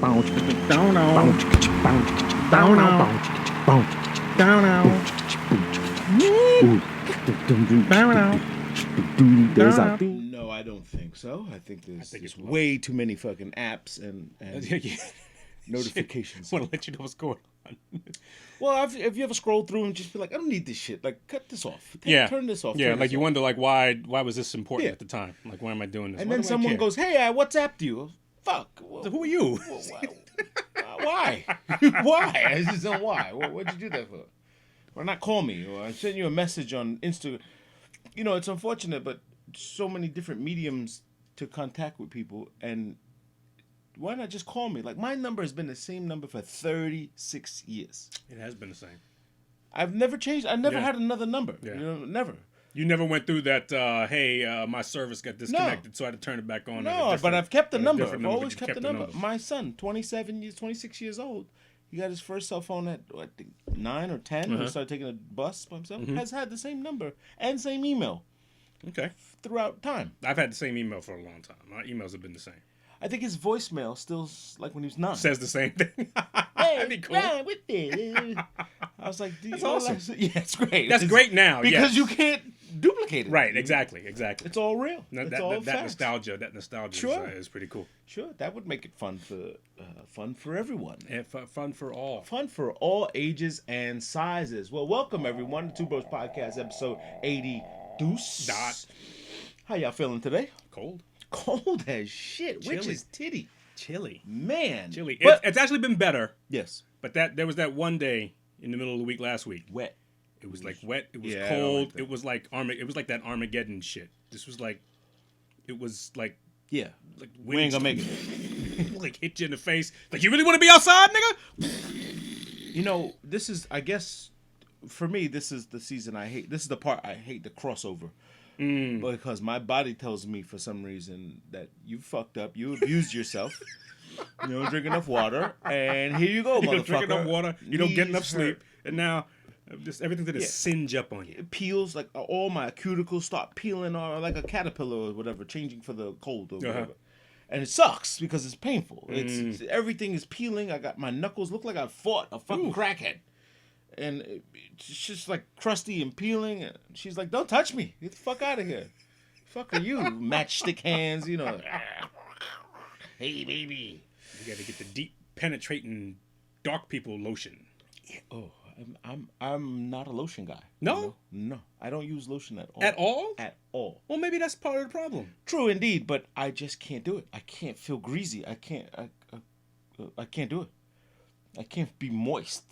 No, I don't think so. I think there's way too many fucking apps and notifications. I want to let you know what's going on. Well, if you ever scroll through and just be like, I don't need this shit. Like, cut this off. Turn this off. Yeah, like you wonder, like, why was this important at the time? Like, why am I doing this? And then someone goes, hey, I WhatsApped you. Fuck. So who are you? Why? Why? I just don't know why. What'd you do that for? Or not call me. Or I sent you a message on Instagram. You know, it's unfortunate, but so many different mediums to contact with people, and why not just call me? Like, my number has been the same number for 36 years. It has been the same. I've never changed. I never had another number. Yeah. You know, never. You never went through that, my service got disconnected, so I had to turn it back on. No, but I've kept the number. I've always kept the number. My son, 26 years old, he got his first cell phone at, I think, 9 or 10 when he started taking a bus by himself. Has had the same number and same email. Okay. Throughout time. I've had the same email for a long time. My emails have been the same. I think his voicemail still, like when he was 9. Says the same thing. Hey, that'd be cool. Ryan, with this. I was like, that's awesome. Yeah, it's great. That's great now, because you can't duplicate it. Right, exactly. It's all real. It's all facts. That nostalgia is pretty cool. Sure, that would make it fun for everyone. And fun for all. Fun for all ages and sizes. Well, welcome everyone to Two Bros Podcast, episode 80. Deuce. How y'all feeling today? Cold as shit. Chilly. Which is titty. Chilly. Man. Chilly. It's actually been better. Yes. But there was that one day in the middle of the week last week. Wet. It was like wet. It was cold. It was like that Armageddon shit. This was like, it was like. Yeah. Like we ain't gonna make it. Like hit you in the face. Like, you really want to be outside, nigga? You know, this is, I guess, for me, this is the season I hate. This is the part I hate, the crossover. Because my body tells me for some reason that you fucked up, you abused yourself, you don't drink enough water, and here you go, motherfucker. You don't drink enough water, you don't get enough sleep, and now just everything that is singe up on you. It peels, like all my cuticles start peeling, or like a caterpillar or whatever, changing for the cold or whatever. And it sucks because it's painful. It's everything is peeling. I got my knuckles look like I fought a fucking crackhead. And it's just like crusty and peeling. And she's like, don't touch me. Get the fuck out of here. Fuck are you? Matchstick hands, you know. Hey, baby. You got to get the deep penetrating dark people lotion. Yeah. Oh, I'm not a lotion guy. No? You know? No. I don't use lotion at all. At all? At all. Well, maybe that's part of the problem. True indeed, but I just can't do it. I can't feel greasy. I can't do it. I can't be moist.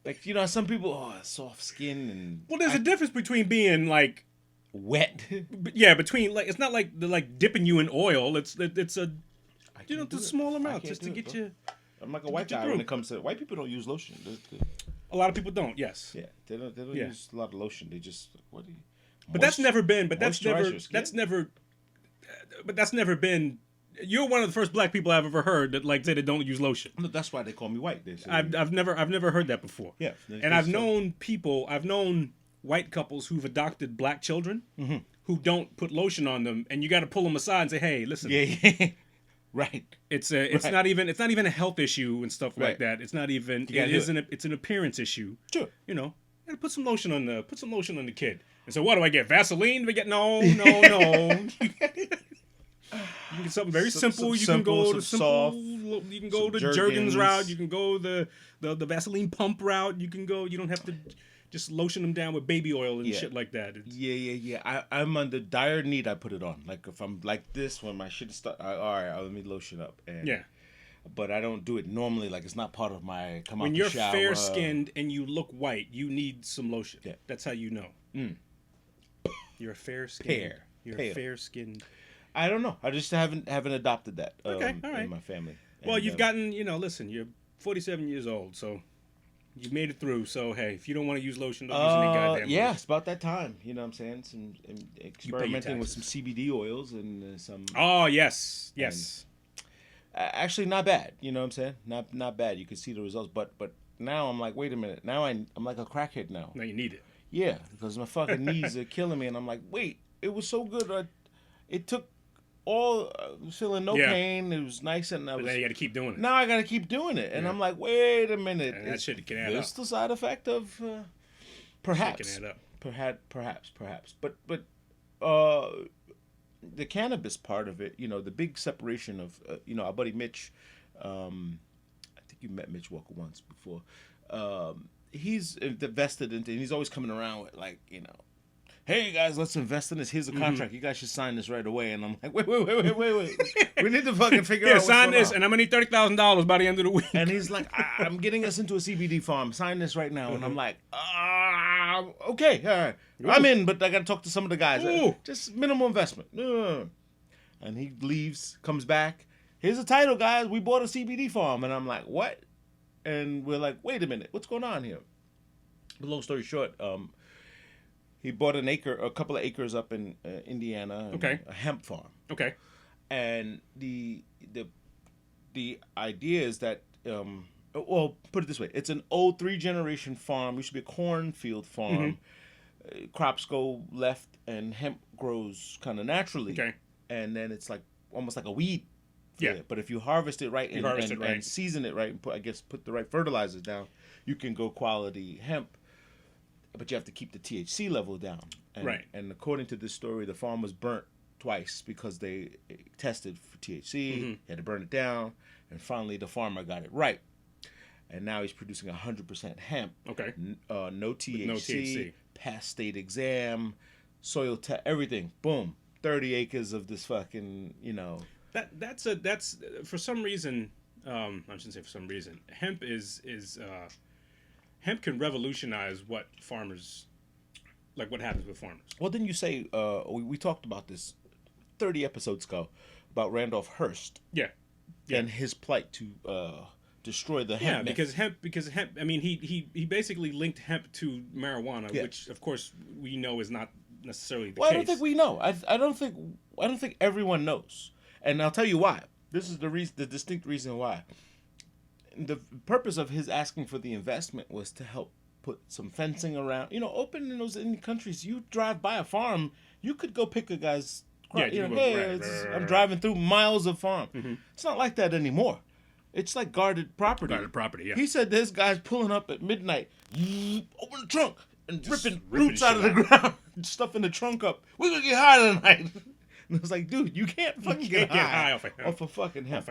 Like, you know, some people, soft skin and... Well, there's a difference between being, like... wet. Yeah, between, like, it's not like they're, like, dipping you in oil. It's a, you know, it's a small amount just to get you... I'm like a white guy when it comes to... White people don't use lotion. A lot of people don't, yes. Yeah, they don't use a lot of lotion. They just... What do you... But that's never been... You're one of the first black people I've ever heard that like say they don't use lotion. No, that's why they call me white. I've never heard that before. Yeah, and I've known white couples who've adopted black children who don't put lotion on them, and you got to pull them aside and say, "Hey, listen." Yeah. Right. It's not even a health issue and stuff like that. It's not even. It's an appearance issue. Sure. You know, you got to put some lotion on the kid. And so, what do I get? Vaseline? Do we get no. You can get something very simple. You can go the simple. You can go the Jergens route. You can go the Vaseline pump route. You can go. You don't have to just lotion them down with baby oil and shit like that. I'm under dire need. I put it on. Like if I'm like this when my shit is all right, let me lotion up. And, but I don't do it normally. Like it's not part of my come out the shower. When you're fair skinned and you look white, you need some lotion. Yeah, that's how you know. You're a fair skinned. You're a fair skinned. I don't know. I just haven't adopted that all right. In my family. Well, you've gotten, listen, you're 47 years old, so you made it through. So, hey, if you don't want to use lotion, don't use any goddamn lotion. Yeah, it's about that time. You know what I'm saying? Some experimenting with some CBD oils and some... Oh, yes. Actually, not bad. You know what I'm saying? Not bad. You can see the results. But now I'm like, wait a minute. Now I'm like a crackhead now. Now you need it. Yeah, because my fucking knees are killing me. And I'm like, wait, it was so good. It took feeling no pain. It was nice, and now you got to keep doing it. Now I got to keep doing it, and I'm like, wait a minute, and that shit can add up. It's the side effect of perhaps, can add up. perhaps, but the cannabis part of it, the big separation of, our buddy Mitch. I think you met Mitch Walker once before. He's invested into, and he's always coming around with hey guys, let's invest in this. Here's a contract. You guys should sign this right away. And I'm like, wait. We need to fucking figure out what's sign going this, on. And I'm gonna need $30,000 by the end of the week. And he's like, I'm getting us into a CBD farm. Sign this right now. And I'm like, okay, all right. Ooh. I'm in, but I got to talk to some of the guys. Just minimal investment. And he leaves, comes back. Here's the title, guys. We bought a CBD farm. And I'm like, what? And we're like, wait a minute. What's going on here? But long story short, he bought a couple of acres up in Indiana. A hemp farm. Okay. And the idea is that, put it this way. It's an old 3-generation farm. It used to be a cornfield farm. Crops go left and hemp grows kind of naturally. Okay. And then it's like almost like a weed. Yeah. But if you harvest it right and season it right and put the right fertilizers down, you can go quality hemp. But you have to keep the THC level down. And according to this story, the farm was burnt twice because they tested for THC, had to burn it down, and finally the farmer got it right. And now he's producing 100% hemp. Okay. No THC, passed state exam, soil test, everything. Boom. 30 acres of this fucking, That's for some reason, I shouldn't say for some reason, hemp hemp can revolutionize what farmers, like what happens with farmers. Well, didn't you say, we talked about this 30 episodes ago, about Randolph Hearst. Yeah. And his plight to destroy the hemp. Yeah, because hemp, I mean, he basically linked hemp to marijuana, which of course we know is not necessarily the case. I don't think we know. I don't think everyone knows. And I'll tell you why. This is the distinct reason why. The purpose of his asking for the investment was to help put some fencing around. Open in those Indian countries, you drive by a farm, you could go pick a guy's crop. I'm driving through miles of farm. It's not like that anymore. It's like guarded property. Guarded property, yeah. He said this guy's pulling up at midnight, open the trunk, and ripping roots out of the ground, stuffing the trunk up. We're going to get high tonight. And I was like, dude, you can't fucking get high off of fucking hemp.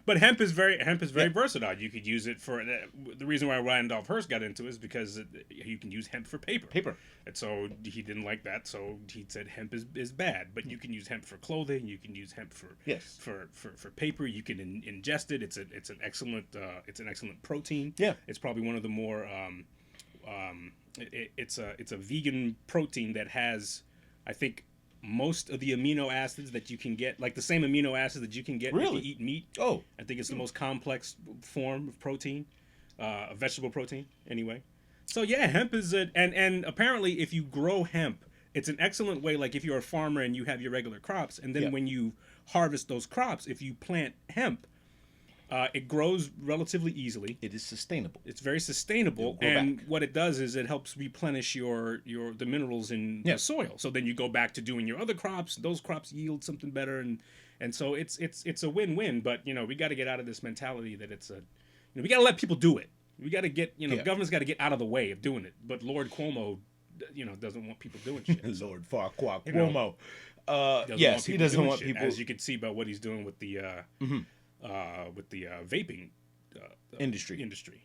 But hemp is very versatile. You could use it for the reason why Randolph Hearst got into it is because you can use hemp for paper. And so he didn't like that, so he said hemp is bad. But you can use hemp for clothing. You can use hemp for paper. You can ingest it. It's an excellent protein. Yeah, it's probably one of the more it's a vegan protein that has, I think, most of the amino acids that you can get, like the same amino acids that you can get if you eat meat. Oh, I think it's the most complex form of protein, vegetable protein anyway. So yeah, hemp is and apparently if you grow hemp, it's an excellent way. Like if you're a farmer and you have your regular crops, and then when you harvest those crops, if you plant hemp, it grows relatively easily. It is sustainable. It's very sustainable, and what it does is it helps replenish the minerals in the soil. So then you go back to doing your other crops. Those crops yield something better, and so it's a win-win. But we got to get out of this mentality that it's we got to let people do it. We got to get government's got to get out of the way of doing it. But Lord Cuomo, doesn't want people doing shit. Lord Farquaad Cuomo. Yes, he doesn't want people. As you can see by what he's doing with the vaping industry.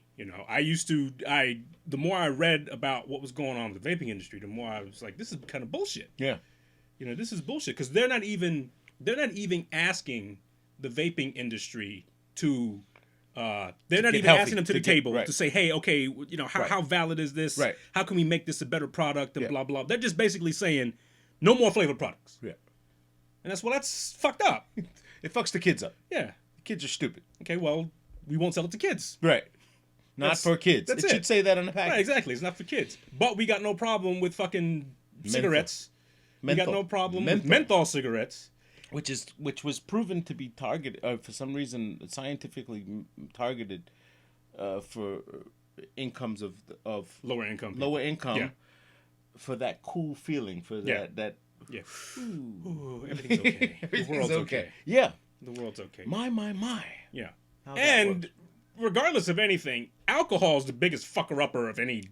The more I read about what was going on with the vaping industry, the more I was like, this is kind of bullshit. Yeah. This is bullshit because they're not even asking the vaping industry to they're not even asking them to the table to say, hey, okay, how valid is this? Right. How can we make this a better product and blah, blah. They're just basically saying no more flavored products. Yeah. And that's fucked up. It fucks the kids up. Yeah. Kids are stupid. Okay, well, we won't sell it to kids. Right. Not for kids. It should say that on the package. Right, exactly. It's not for kids. But we got no problem with fucking cigarettes. We got no problem with menthol cigarettes. Which was proven to be targeted, for some reason, scientifically targeted for incomes of lower income. Yeah. For that cool feeling, for that Yeah. Ooh, everything's okay. The world's okay. Yeah. The world's okay. My. Yeah. And regardless of anything, alcohol is the biggest fucker-upper of any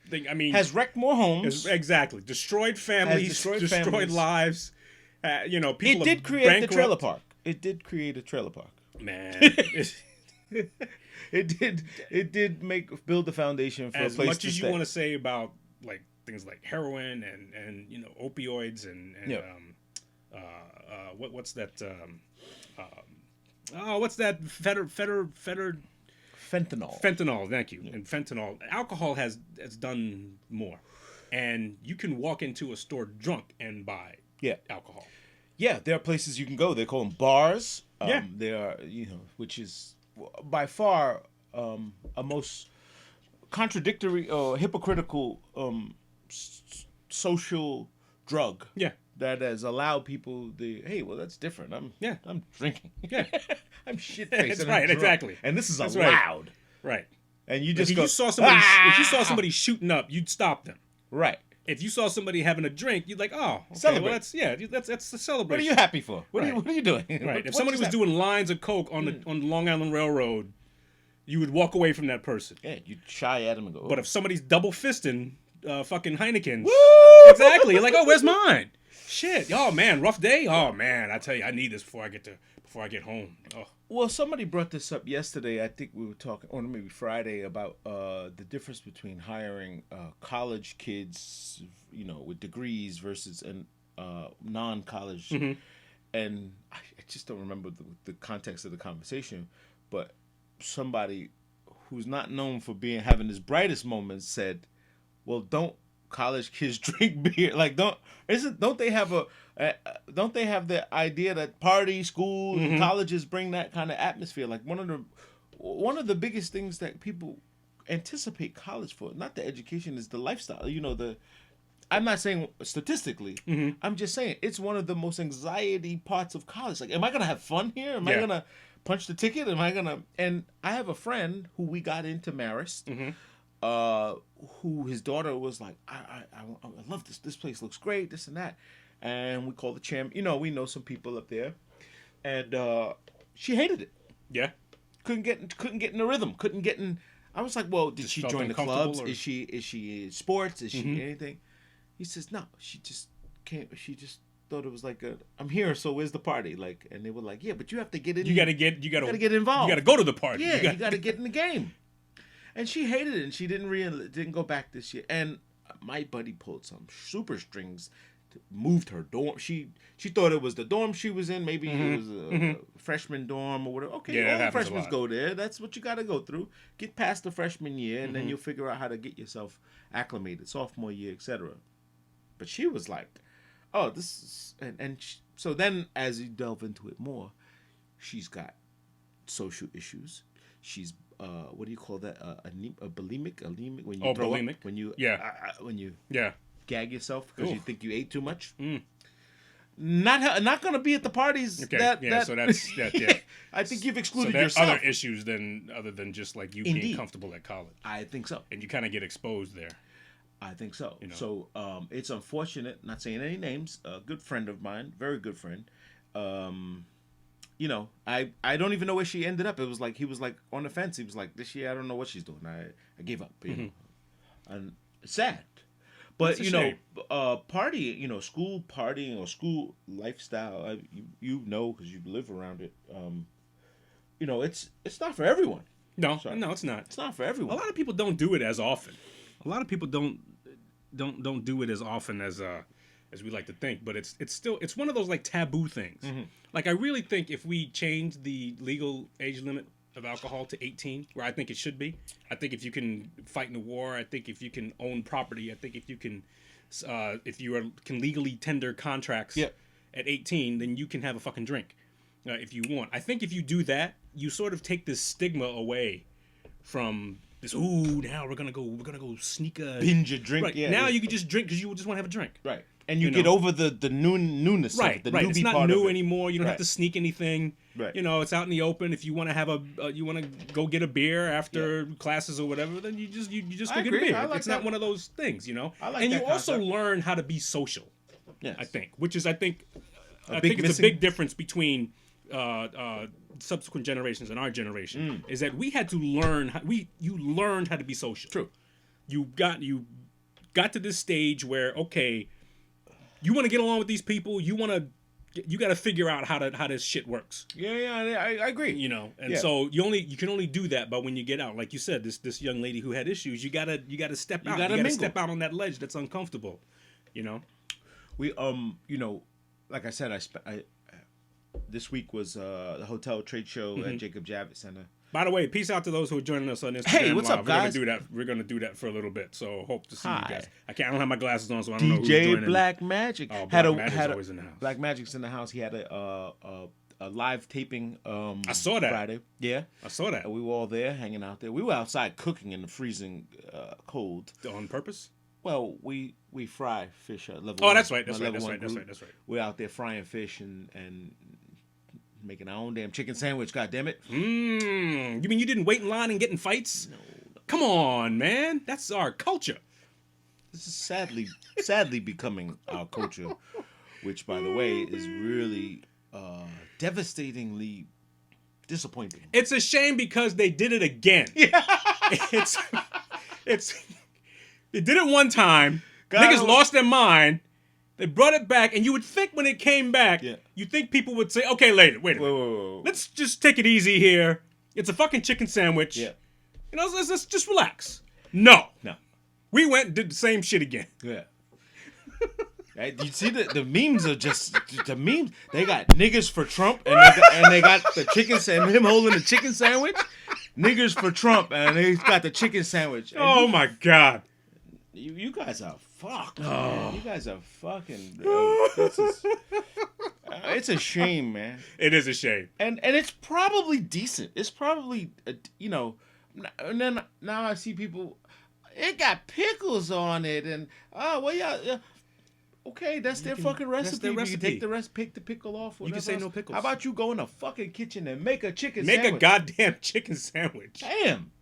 thing. I mean... Has wrecked more homes. Exactly. Destroyed families. Destroyed lives. People... It did create the trailer park. It did create a trailer park. Man. It did build the foundation for a place to stay. As much as you want to say about like things like heroin and opioids and what's that what's that fentanyl, thank you. And fentanyl, alcohol has done more. And you can walk into a store drunk and buy alcohol. Yeah, there are places you can go. They call them bars. They are, which is by far a most contradictory or hypocritical social drug. Yeah. That has allowed people that's different. I'm drinking. Yeah. I'm shit-faced. That's right, exactly. And this is allowed. Right. And you just if you saw somebody shooting up, you'd stop them. Right. If you saw somebody having a drink, you'd like, oh, okay, celebrate. Well, that's the celebration. What are you happy for? What are you doing? Right. If somebody was doing lines of coke on the Long Island Railroad, you would walk away from that person. Yeah, you'd shy at him and go. But if somebody's double fisting fucking Heinekens, woo! Exactly, you're like, oh, where's mine? Shit, oh man, rough day. Oh man, I tell you, I need this before I get home. Oh. Well, somebody brought this up yesterday. I think we were talking, or maybe Friday, about the difference between hiring college kids, with degrees versus non-college. Mm-hmm. And I just don't remember the context of the conversation, but somebody who's not known for having his brightest moments said, "Well, don't college kids drink beer? Like, don't they have the idea that party, school, mm-hmm. colleges bring that kind of atmosphere? Like one of the biggest things that people anticipate college for, not the education, is the lifestyle. I'm not saying statistically. Mm-hmm. I'm just saying it's one of the most anxiety parts of college. Like, am I gonna have fun here? Am I gonna punch the ticket? And I have a friend who we got into Marist. Mm-hmm. Who his daughter was like, I love this. This place looks great. This and that. And we called the champ. We know some people up there, and she hated it. Yeah, couldn't get in the rhythm. Couldn't get in. I was like, well, did she join the clubs? Or... Is she sports? Is she anything? He says no. She just can't. She just thought it was like I'm here, so where's the party? Like, and they were like, yeah, but you have to get in. You gotta get involved. You gotta go to the party. Yeah, you gotta get in the game. And she hated it, and she didn't go back this year. And my buddy pulled some super strings, moved her dorm. She thought it was the dorm she was in. Maybe it was a freshman dorm or whatever. Okay, all freshmen go there. That's what you got to go through. Get past the freshman year, and then you'll figure out how to get yourself acclimated, sophomore year, etc. But she was like, "Oh, this is," so then as you delve into it more, she's got social issues. She's what do you call that? A bulimic when you throw bulimic. Up, when you when you gag yourself because you think you ate too much. Mm. Not gonna be at the parties. Okay. So that's yeah. I think you've excluded yourself. Other issues other than just like you being comfortable at college. I think so. And you kind of get exposed there. I think so. So it's unfortunate. Not saying any names. A good friend of mine, very good friend. I don't even know where she ended up. It was like he was like on the fence. He was like, this year I don't know what she's doing. I gave up. And it's sad. But party, school partying or school lifestyle, because you live around it. It's not for everyone. No, it's not. It's not for everyone. A lot of people don't do it as often. A lot of people don't do it as often as we like to think, but it's still one of those like taboo things. Mm-hmm. Like I really think if we change the legal age limit of alcohol to 18, where I think it should be, I think if you can fight in a war, I think if you can own property, I think if you can can legally tender contracts at 18, then you can have a fucking drink if you want. I think if you do that, you sort of take this stigma away from this. Ooh, now we're gonna go sneak a binge a drink. Right. Now you can just drink because you just want to have a drink. Right. And you get over the newness of it, the newbie it's not part new of it. anymore. You don't have to sneak anything. Right. It's out in the open. If you want to you want to go get a beer after classes or whatever, then you just go get a beer. It's not one of those things, I like and that you also concept. learn how to be social. Yes. I think, which is I think a big difference between subsequent generations and our generation is that we had to learn you learned how to be social. True. You got to this stage where okay, you want to get along with these people, you got to figure out how this shit works. Yeah, I agree. You know, and so you can only do that, but when you get out, like you said, this young lady who had issues, you gotta step out. You gotta step out on that ledge that's uncomfortable. You know, we you know, like I said, I this week was the hotel trade show at Jacob Javits Center. By the way, peace out to those who are joining us on Instagram. Hey, what's up, guys? We're gonna do that for a little bit. So hope to see you guys. I don't have my glasses on, so I don't know who's DJ joining. Black Magic Magic's always in the house. Black Magic's in the house. He had a live taping. I saw that Friday. Yeah, I saw that. And we were all there, hanging out there. We were outside cooking in the freezing cold On purpose? Well, we fry fish at level. Oh, one, that's right. That's right. We're out there frying fish and making our own damn chicken sandwich. God damn it! You mean you didn't wait in line and get in fights? No. Come on, man. That's our culture. This is sadly becoming our culture, which, by the way, is really devastatingly disappointing. It's a shame because they did it again. Yeah. It's they did it one time. Niggas lost their mind. They brought it back, and you would think when it came back, you think people would say, "Okay, wait a minute. Whoa. Let's just take it easy here. It's a fucking chicken sandwich. Yeah. You know, let's just relax." No. We went and did the same shit again. Yeah. You see the memes are just the memes. They got niggas for Trump, and they got the chicken sandwich. Him holding the chicken sandwich. Niggas for Trump, and they got the chicken sandwich. And oh my God. You guys are fucked. Oh. Man. You guys are fucking. It's a shame, man. It is a shame, and it's probably decent. It's probably you know. And then now I see people. It got pickles on it, and yeah. Okay, that's their fucking recipe. That's their recipe. You can take the pickle off. You can say no pickles. How about you go in the fucking kitchen and make a chicken sandwich? Make a goddamn chicken sandwich. Damn.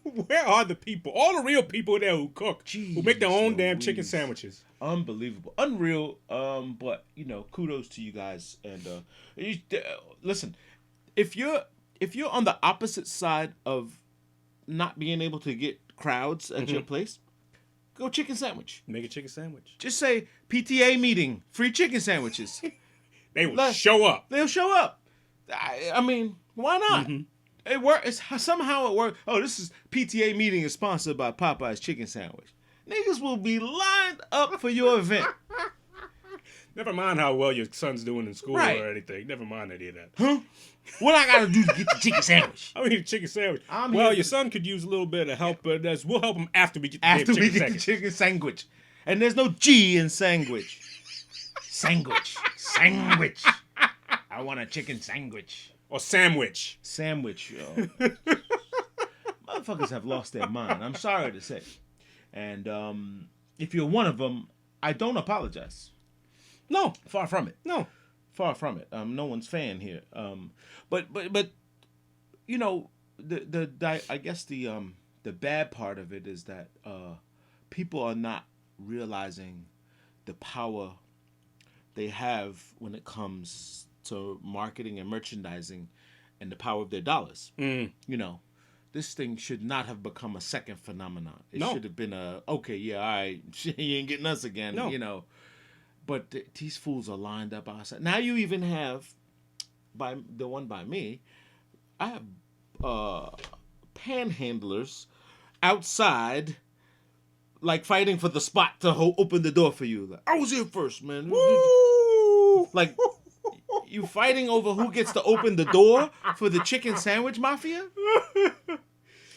Where are the people? All the real people there who cook, who make their own damn chicken sandwiches. Unbelievable. Unreal. But, you know, kudos to you guys. And listen, if you're on the opposite side of not being able to get crowds at your place, go chicken sandwich. Make a chicken sandwich. Just say PTA meeting, free chicken sandwiches. They will show up. They'll show up. I mean, why not? It works. Somehow it works. Oh, this is PTA meeting is sponsored by Popeye's Chicken Sandwich. Niggas will be lined up for your event. Never mind how well your son's doing in school or anything. Never mind any of that. Huh? What I gotta do to get the chicken sandwich? I need a chicken sandwich. Your son could use a little bit of help, but we'll help him after we get the chicken sandwich. And there's no G in sandwich. Sandwich. I want a chicken sandwich. Or sandwich. Sandwich, yo. Motherfuckers have lost their mind. I'm sorry to say. And if you're one of them, I don't apologize. No. Far from it. No. Far from it. No one's fan here. But you know, I guess the bad part of it is that people are not realizing the power they have when it comes to marketing and merchandising and the power of their dollars. You know, this thing should not have become a second phenomenon. It should have been all right, you ain't getting us again, you know. But these fools are lined up outside. Now you even have, by the one by me, I have panhandlers outside, like fighting for the spot to open the door for you. Like, I was here first, man. Woo! Like, you fighting over who gets to open the door for the chicken sandwich mafia?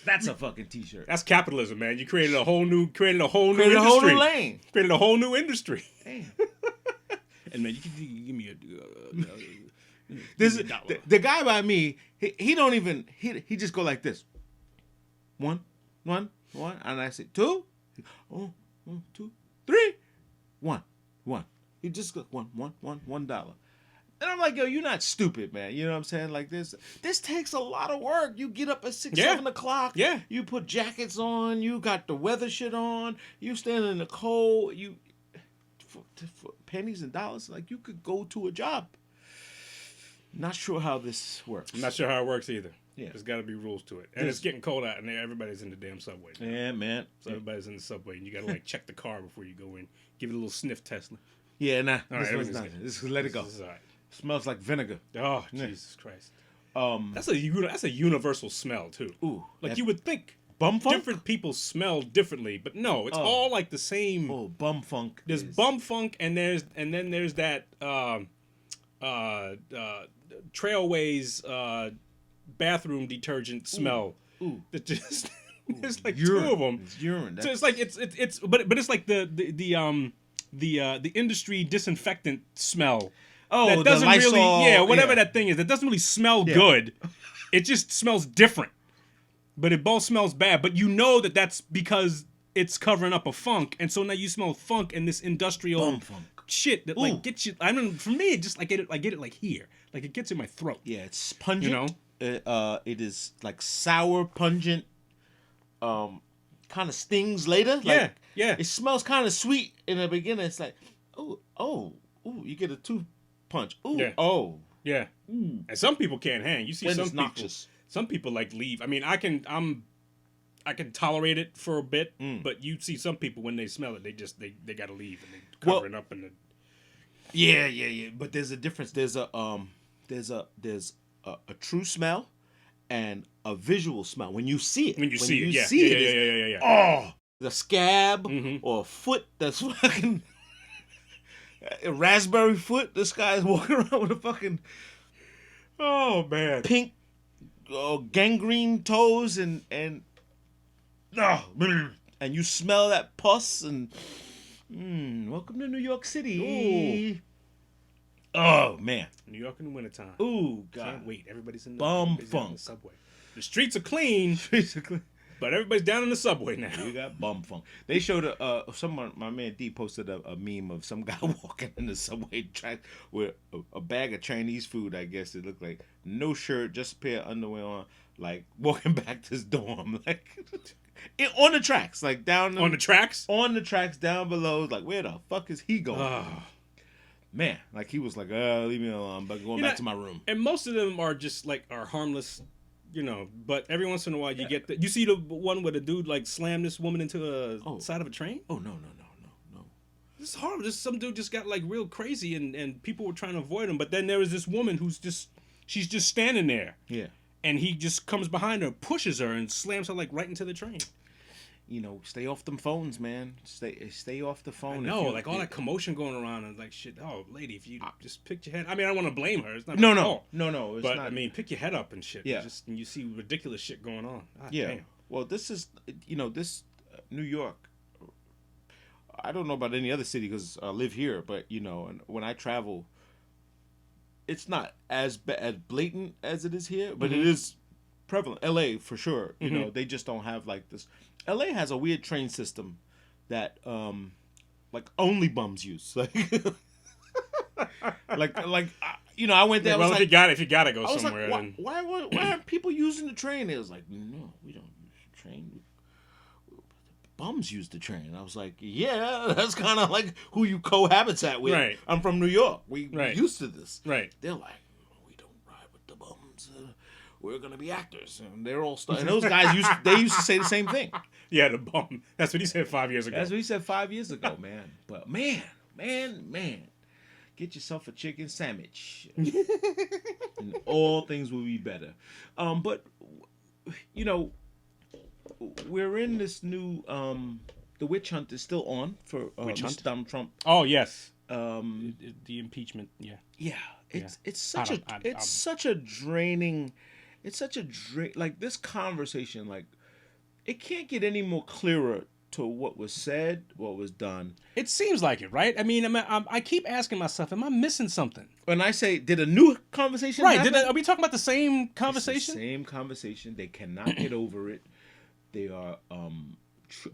That's a fucking t-shirt. That's capitalism, man. You created a whole new industry. A whole new lane. Created a whole new industry. Damn. And man, you can give me the guy by me, he don't even he just go like this. One, and I say 2. Oh, 1, 2, 3. 1. He just got $1. And I'm like, yo, you're not stupid, man. You know what I'm saying? Like this takes a lot of work. You get up at 6, 7 o'clock. Yeah. You put jackets on. You got the weather shit on. You stand in the cold. pennies and dollars. Like, you could go to a job. Not sure how this works. I'm not sure how it works either. Yeah. There's got to be rules to it. And it's getting cold out, and everybody's in the damn subway. Yeah, man. So everybody's in the subway, and you got to, like, check the car before you go in. Give it a little sniff, Tesla. Yeah, nah. All right, this not. This let it go. This is all right. Smells like vinegar. Oh, Jesus Christ. That's a universal smell, too. Ooh. Like, you would think bum funk? different people smell differently, but no, it's all like the same. Oh, bum funk. There's bum funk, and then there's that Trailways bathroom detergent smell. Ooh. That just there's like urine. two of them. It's urine. So it's like it's but it's like the industry disinfectant smell. Oh, that doesn't the Lysol, really whatever that thing is. That doesn't really smell good. It just smells different. But it both smells bad. But you know that that's because it's covering up a funk, and so now you smell funk and this industrial bum funk shit that like gets you. I mean, for me, it just like I get it like here, like it gets in my throat. Yeah, it's pungent. You know, it is like sour, pungent. Kind of stings later. Like, yeah. It smells kind of sweet in the beginning. It's like, ooh, you get a tooth punch. Ooh, oh, yeah. And some people can't hang. You see when some it's people. noxious. Some people like leave. I mean, I can tolerate it for a bit, but you see some people when they smell it, they gotta leave and they cover it up in the. Yeah. But there's a difference. There's a true smell and a visual smell when you see it. When you see it, yeah. Oh, the scab or a foot that's fucking a raspberry foot. This guy's walking around with a fucking pink gangrene toes and you smell that pus and welcome to New York City. Ooh. Oh man, New York in the wintertime. Ooh, God, can't wait. Everybody's in the funk. Subway. The streets are clean. But everybody's down in the subway now. We got bum funk. They showed my man D posted a meme of some guy walking in the subway track with a bag of Chinese food. I guess it looked like no shirt, just a pair of underwear on, like walking back to his dorm, like on the tracks, like down on the tracks down below. Like where the fuck is he going? Oh. Man, like he was like, leave me alone, but going back to my room. And most of them are just like are harmless. You know, but every once in a while you get you see the one where the dude like slammed this woman into a side of a train. Oh no! This is horrible. Some dude just got like real crazy and people were trying to avoid him. But then there was this woman she's just standing there. Yeah. And he just comes behind her, pushes her, and slams her like right into the train. You know, stay off them phones, man. Stay off the phone. No, like all that commotion going around and like shit. Oh, lady, if you just pick your head. I mean, I don't want to blame her. It's not. No. It's but not. I mean, pick your head up and shit. Yeah. And you see ridiculous shit going on. Damn. Well, this is this New York. I don't know about any other city because I live here, but and when I travel, it's not as blatant as it is here, but it is prevalent. LA for sure. You know, they just don't have like this. LA has a weird train system that like only bums use. Like I went there. Well, if you gotta go somewhere, like, why aren't people using the train? It was like, no, we don't use the train. Bums use the train. I was like, yeah, that's kind of like who you cohabitat with. Right. I'm from New York. We're used to this. Right. They're like, we don't ride with the bums. We're gonna be actors, and they're all and those guys used to say the same thing. Yeah, the bum. That's what he said 5 years ago. That's what he said 5 years ago, man. But man, get yourself a chicken sandwich, and all things will be better. But we're in this new the witch hunt is still on for Donald Trump. Oh yes. The impeachment. Yeah. Yeah. It's such a draining. It's such a like this conversation, like it can't get any more clearer to what was said, what was done. It seems like it, right? I mean, I keep asking myself, am I missing something? When I say, did a new conversation happen? Are we talking about the same conversation? It's the same conversation. They cannot get over it. They are,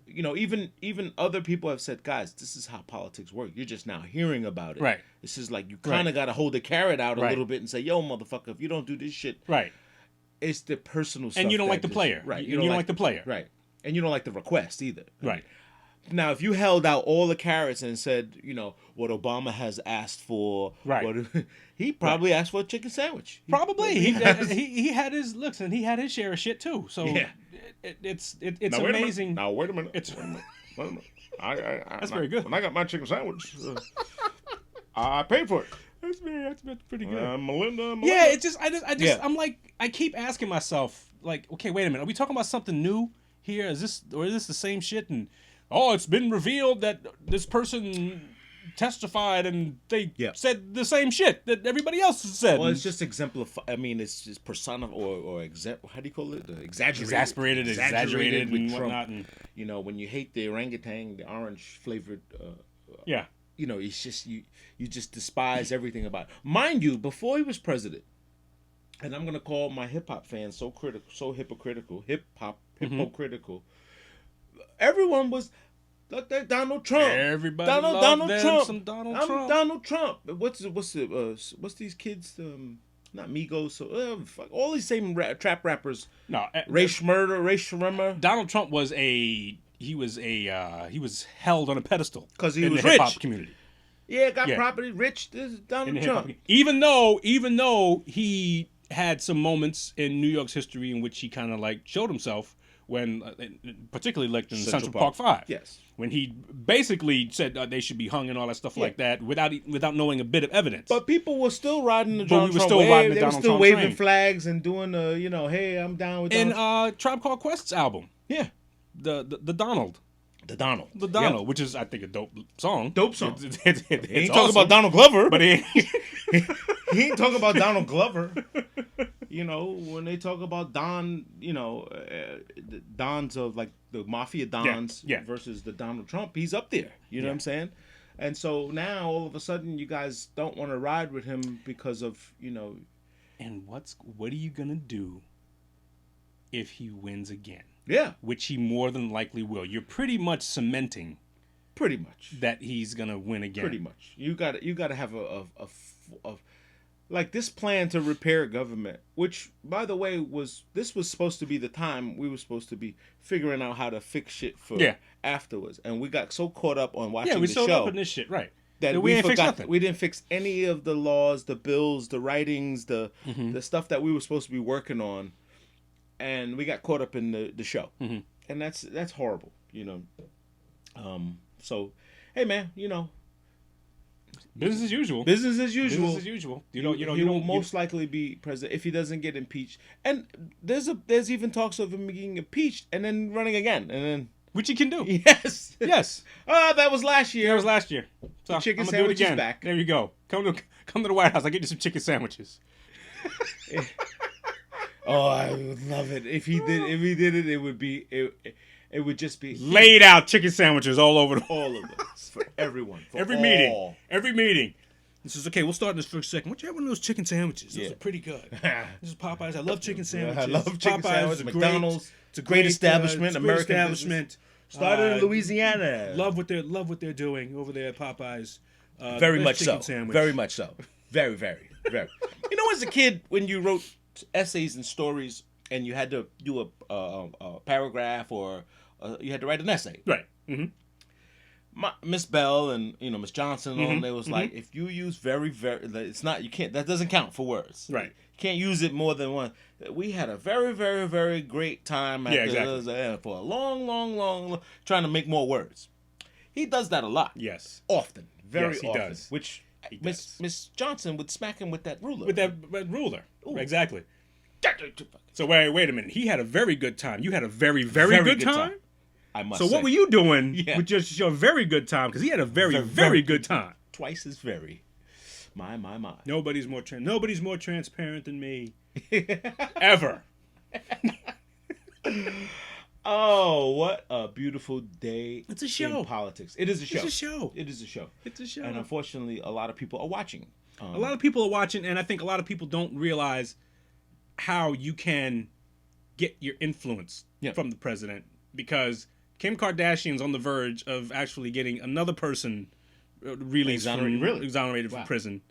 even other people have said, guys, this is how politics work. You're just now hearing about it. Right. This is like you kind of got to hold the carrot out a little bit and say, yo, motherfucker, if you don't do this shit. Right. It's the personal stuff. And you don't like the player. Right. You don't like the player. Right. And you don't like the request either. Right. Now, if you held out all the carrots and said, what Obama has asked for, right? He probably asked for a chicken sandwich. Probably he had his looks, and he had his share of shit too. So it's amazing. Now wait a minute. It's wait a minute. That's very good. When I got my chicken sandwich, I paid for it. That's pretty good. Melinda. Yeah, it's just I'm like, I keep asking myself, like, okay, wait a minute, are we talking about something new here? Is this the same shit? And it's been revealed that this person testified and they said the same shit that everybody else has said. Well, it's just exemplify. I mean, it's just persona or how do you call it? Exasperated, exaggerated, and whatnot. And when you hate the orangutan, the orange flavored. It's just you just despise everything about it. Mind you, before he was president, and I'm gonna call my hip hop fans so hypocritical. Everyone was like Donald Trump. Everybody Donald Trump. Some Donald I'm Trump. Donald Trump. What's these kids? Not Migos. So fuck, all these same trap rappers. No, Ray Shrimmer. Donald Trump was he was held on a pedestal because he in was the hip hop community. Yeah, got property, rich. This is Donald Trump. Even though he had some moments in New York's history in which he kind of like showed himself when, particularly like in Central Park 5. Yes. When he basically said they should be hung and all that stuff like that without knowing a bit of evidence. But people were still riding the Donald Trump wave. They were still waving flags and doing hey, I'm down with Donald Trump. And Tribe Called Quest's album. Yeah. The Donald. The Donald, which is, I think, a dope song. He ain't awesome. talking about Donald Glover, but he ain't talking about Donald Glover. When they talk about Don, the Dons of like the mafia Dons versus the Donald Trump, he's up there. You know what I'm saying? And so now all of a sudden you guys don't want to ride with him because of And what are you gonna do if he wins again? Yeah, which he more than likely will. You're pretty much cementing, that he's gonna win again. Pretty much. You got to have a like this plan to repair government. Which, by the way, was supposed to be the time we were supposed to be figuring out how to fix shit for afterwards, and we got so caught up on watching the show. Yeah, we so up in this shit, right? That we forgot. Fix nothing. We didn't fix any of the laws, the bills, the writings, the stuff that we were supposed to be working on. And we got caught up in the show, and that's horrible, So, hey man, business as usual. Business as usual. Business as usual. He will most likely be president if he doesn't get impeached. And there's even talks of him being impeached and then running again, and then which he can do. Yes. Yes. That was last year. So the chicken I'm sandwich do it again. is back. There you go. Come to the White House. I'll get you some chicken sandwiches. Oh, I would love it if he did it. It would just be laid out chicken sandwiches all over all of them for everyone. For every meeting. This is okay. We'll start this for a second. What you have one of those chicken sandwiches? Those are pretty good. This is Popeyes. I love chicken sandwiches. I love chicken sandwiches. McDonald's. It's a great establishment. American establishment. Started in Louisiana. Love what they're doing over there at Popeyes. Very much so. Sandwich. Very much so. Very, very, very. As a kid, when you wrote essays and stories, and you had to do a paragraph or you had to write an essay, right? Mm-hmm. Miss Bell and Miss Johnson, and they was like, if you use very, very, it's not, you can't. That doesn't count for words, right? You can't use it more than one. We had a very, very, very great time for a long, trying to make more words. He does that a lot. Yes, often, very often. Does. Which Miss Johnson would smack him with that ruler. With that ruler. Ooh. Exactly. So wait a minute. He had a very good time. You had a very, very good time? I must say. So what were you doing with just your very good time? Because he had a very, very good time. Twice as very. My. Nobody's more transparent than me. Ever. Oh, what a beautiful day. It's a show. In politics. It is a show. It's a show. It is a show. It's a show. And unfortunately, a lot of people are watching. A lot of people are watching, and I think a lot of people don't realize how you can get your influence from the president, because Kim Kardashian's on the verge of actually getting another person released exonerated from prison.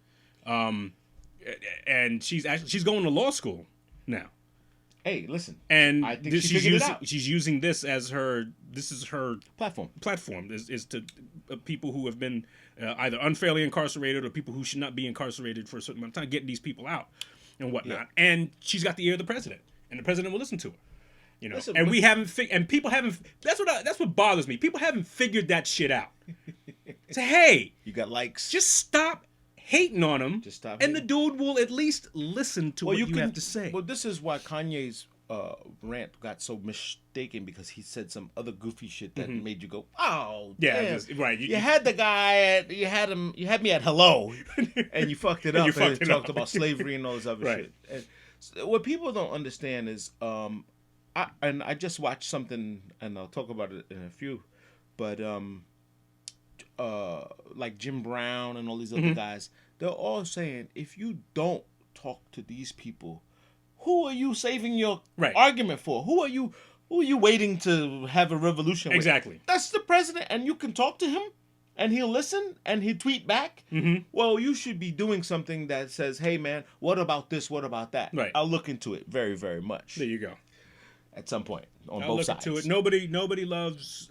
And she's going to law school now. Hey, listen. And I think she's using this as her. This is her platform. Platform is to people who have been either unfairly incarcerated or people who should not be incarcerated for a certain amount of time, getting these people out and whatnot. Yeah. And she's got the ear of the president, and the president will listen to her. You know, listen, and we haven't and people haven't. That's what bothers me. People haven't figured that shit out. Say, hey, you got likes. Just stop hating on him. Just stop. And the dude will at least listen to what you have to say. Well, this is why Kanye's rant got so mistaken, because he said some other goofy shit that made you go, "Oh, yeah, right." You had the guy you had me at hello, and you fucked it up. You talked about slavery and all this other shit. And so what people don't understand is, I just watched something, and I'll talk about it in a few, but like Jim Brown and all these other guys, they're all saying, if you don't talk to these people, who are you saving your argument for? Who are you waiting to have a revolution with? Exactly. That's the president, and you can talk to him, and he'll listen, and he'll tweet back. Well, you should be doing something that says, hey, man, what about this? What about that? Right. I'll look into it very, very much. There you go. At some point, on I'll both sides. Into it. Nobody loves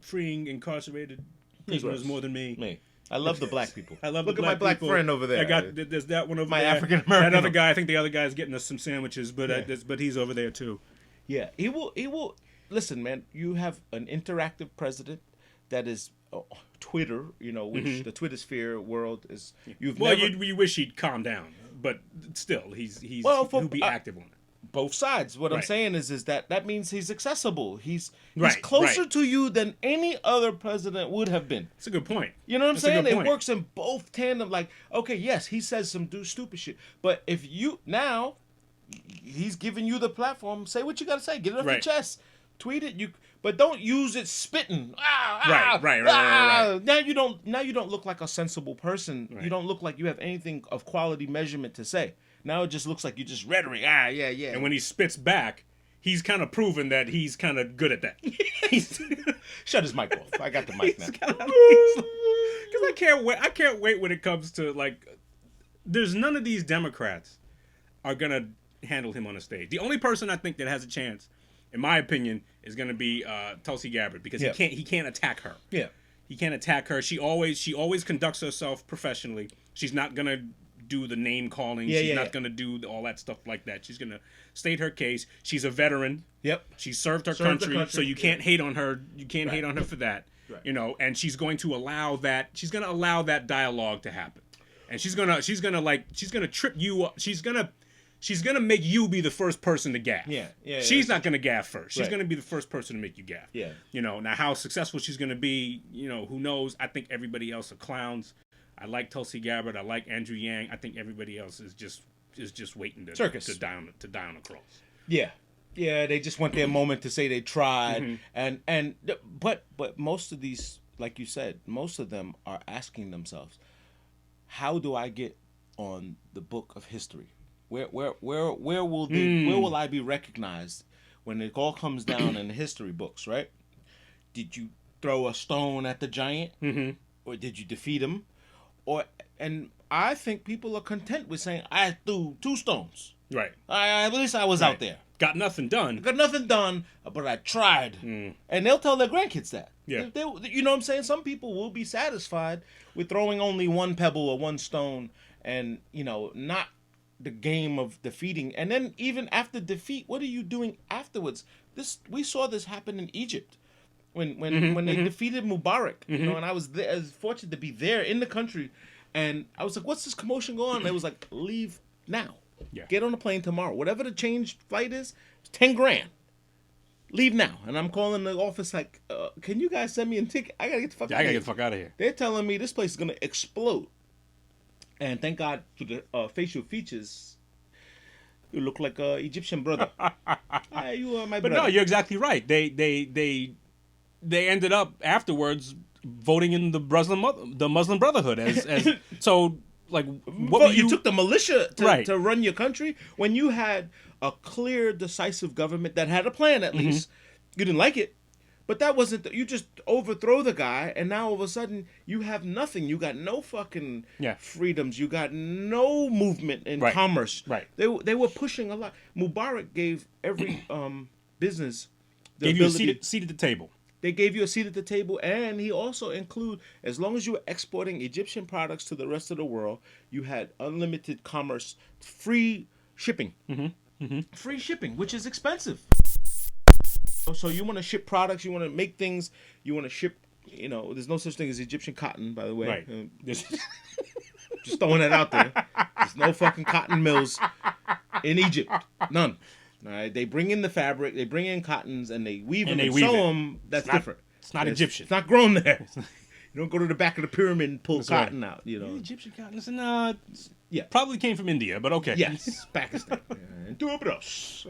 freeing incarcerated prisoners more than me. Me. I love the black people. I love Look the black at my black people. friend over there. There's that one over my there. My African American. That other guy. I think the other guy is getting us some sandwiches, but but he's over there too. Yeah, he will. Listen, man. You have an interactive president that is Twitter. You know, which the Twitter sphere world is. You wish he'd calm down, but still, he'll be active on it. Both sides. What I'm saying is that means he's accessible. He's closer to you than any other president would have been. That's a good point. You know what I'm saying? It works in both tandem. Like, okay, yes, he says some stupid shit, but if you now, he's giving you the platform. Say what you got to say. Get it off your chest. Tweet it. But don't use it spitting. Right. Now you don't look like a sensible person. Right. You don't look like you have anything of quality measurement to say. Now it just looks like you just rhetoric. Yeah. And when he spits back, he's kind of proven that he's kind of good at that. Shut his mic off. I got the mic now. Because I can't wait when it comes to, like, there's none of these Democrats are gonna handle him on a stage. The only person I think that has a chance, in my opinion, is gonna be Tulsi Gabbard, because he can't attack her. Yeah. He can't attack her. She always conducts herself professionally. She's not gonna do the name calling. She's not going to do all that stuff like that. She's going to state her case. She's a veteran. Yep. She served her country, so you can't hate on her. You can't hate on her for that. Right. You know, and she's going to allow that. She's going to allow that dialogue to happen. And she's going to trip you up. She's going to make you be the first person to gaff. Yeah. She's not going to gaff first. She's going to be the first person to make you gaff. Yeah. You know, now how successful she's going to be, you know, who knows? I think everybody else are clowns. I like Tulsi Gabbard. I like Andrew Yang. I think everybody else is just waiting to die on the cross. Yeah, they just want their moment to say they tried, but most of these, like you said, most of them are asking themselves, how do I get on the book of history? Where will I be recognized when it all comes down in the history books? Right? Did you throw a stone at the giant, or did you defeat him? And I think people are content with saying, I threw 2 stones. Right. At least I was out there. Got nothing done, but I tried. And they'll tell their grandkids that. Yeah. You know what I'm saying? Some people will be satisfied with throwing only 1 pebble or 1 stone, and, you know, not the game of defeating. And then even after defeat, what are you doing afterwards? We saw this happen in Egypt. When they defeated Mubarak, you know, and I was fortunate to be there in the country, and I was like, "What's this commotion going on?" And it was like, "Leave now. Get on a plane tomorrow. Whatever the change flight is, it's $10,000. Leave now." And I'm calling the office like, "Can you guys send me a ticket? I gotta get the fuck. I gotta get the fuck out of here." They're telling me this place is gonna explode, and thank God for the facial features. You look like an Egyptian brother. You are my brother. But no, you're exactly right. They ended up afterwards voting in the Muslim Brotherhood as so, like, what you took the militia to run your country when you had a clear, decisive government that had a plan. At least you didn't like it, But that wasn't. You just overthrow the guy, and now all of a sudden you have nothing. You got no fucking freedoms. You got no movement in commerce. Right. They were pushing a lot. Mubarak gave every business gave you a seat at the table. They gave you a seat at the table, and he also included, as long as you were exporting Egyptian products to the rest of the world, you had unlimited commerce, free shipping. Free shipping, which is expensive. So you want to ship products, you want to make things, you want to ship, there's no such thing as Egyptian cotton, by the way. Right. Just throwing that out there. There's no fucking cotton mills in Egypt. None. All right, they bring in the fabric, they bring in cottons, and they weave them and sew them. That's different. It's not Egyptian. It's not grown there. You don't go to the back of the pyramid and pull cotton out. Egyptian cotton. Listen, probably came from India, but okay. Yes, Pakistan. Tu bros.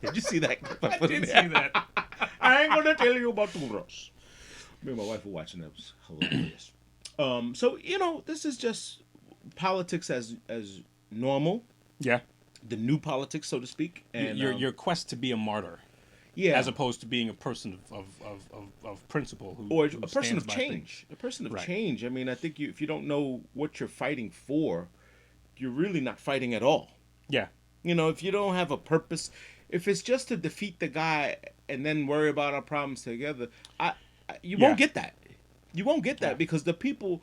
Did you see that? I did see that. I ain't gonna tell you about tu bros. Me and my wife were watching that. It was hilarious. So this is just politics as normal. Yeah. The new politics, so to speak, and your quest to be a martyr, as opposed to being a person of principle, who a person of change. A person of change. I mean, I think if you don't know what you're fighting for, you're really not fighting at all. Yeah. If you don't have a purpose, if it's just to defeat the guy and then worry about our problems together, you won't get that. You won't get that because the people,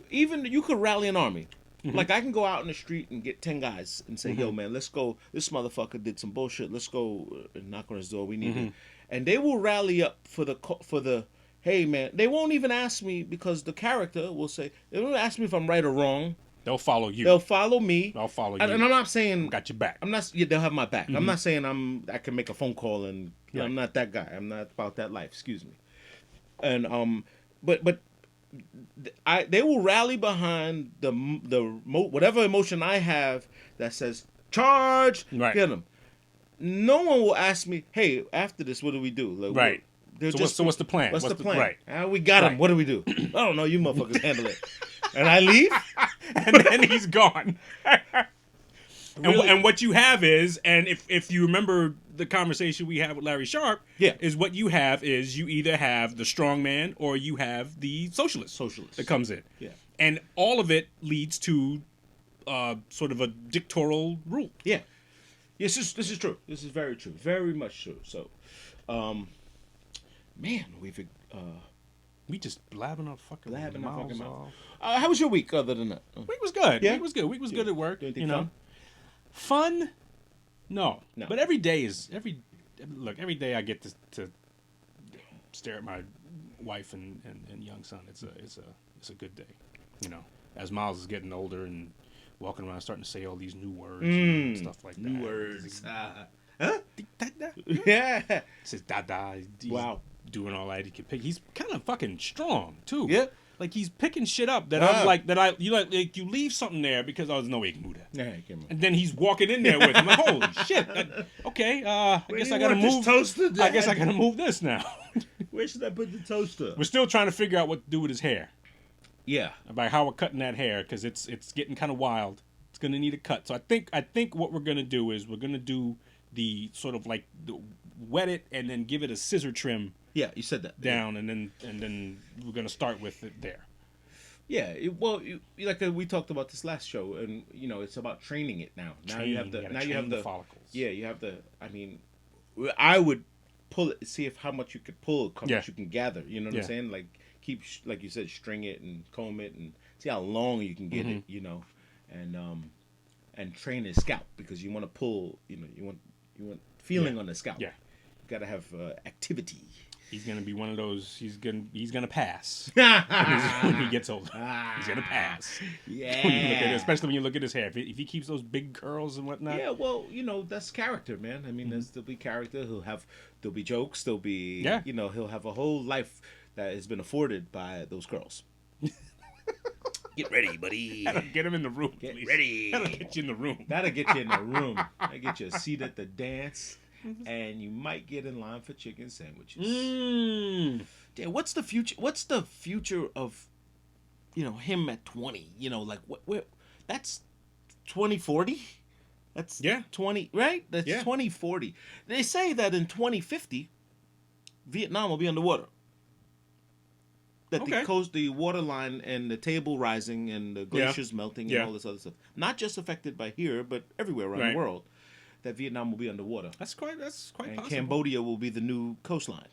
even you could rally an army. Mm-hmm. Like, I can go out in the street and get 10 guys and say, yo, man, let's go. This motherfucker did some bullshit. Let's go and knock on his door. We need it. And they will rally up for the, hey, man. They won't even ask me because the character will say, they won't ask me if I'm right or wrong. They'll follow you. They'll follow me. I'll follow you. And I'm not saying... Got your back. I'm not... Yeah, they'll have my back. I'm not saying I can make a phone call and... I'm not that guy. I'm not about that life. Excuse me. And, but they will rally behind whatever emotion I have that says charge, get them. No one will ask me, hey, after this, what do we do? Like, so what's the plan? What's the plan? Right. We got him. What do we do? I don't know. You motherfuckers handle it. And I leave, and then he's gone. Really? And what you have is, and if you remember the conversation we had with Larry Sharp, is what you have is you either have the strong man or you have the socialist that comes in. Yeah. And all of it leads to sort of a dictatorial rule. Yeah. Yes, this is true. This is very true. Very much true. So, man, we just blabbing our fucking mouth. How was your week other than that? Week was good. Yeah? Week was good. Week was good at work. Do anything fun? Fun? No. But every day every day I get to stare at my wife and young son. It's a good day. As Miles is getting older and walking around starting to say all these new words and stuff like that. New words. Huh? Yeah. Says dada. Wow. Doing all that he can pick. He's kind of fucking strong too. Yeah. Like he's picking shit up that I'm like you leave something there because there's no way you can move that. Yeah, you can't move. And then he's walking in there with him like, holy shit. Okay, I guess I gotta move. Toaster, I guess I gotta move this now. Where should I put the toaster? We're still trying to figure out what to do with his hair. Yeah. About how we're cutting that hair because it's getting kind of wild. It's gonna need a cut. So I think what we're gonna do is we're gonna do the sort of like wet it and then give it a scissor trim. Yeah, you said that. Down and then we're gonna start with it there. Yeah, like we talked about this last show, and it's about training it now. Now you have the follicles. Yeah, you have the. I mean, I would pull it, see how much you could pull, how much you can gather. You know what I'm saying? Like keep, like you said, string it and comb it and see how long you can get it. And train his scalp because you want to pull. You want feeling on the scalp. Yeah, you gotta have activity. He's gonna be one of those. He's gonna pass when he gets older. He's gonna pass. Yeah. Especially when you look at his hair. If he keeps those big curls and whatnot. Yeah. Well, that's character, man. I mean, there'll be character. There'll be jokes. There'll be. Yeah. He'll have a whole life that has been afforded by those curls. Get ready, buddy. Get him in the room. Get please. Ready. That'll get you in the room. That'll get you in the room. That'll get you a seat at the dance. And you might get in line for chicken sandwiches. Damn, what's the future? What's the future of, him at 20? Like what? That's 2040. That's 20, right? That's 2040. They say that in 2050, Vietnam will be underwater. That the coast, the water line, and the table rising, and the glaciers melting, and all this other stuff. Not just affected by here, but everywhere around the world. That Vietnam will be underwater. That's quite possible. And Cambodia will be the new coastline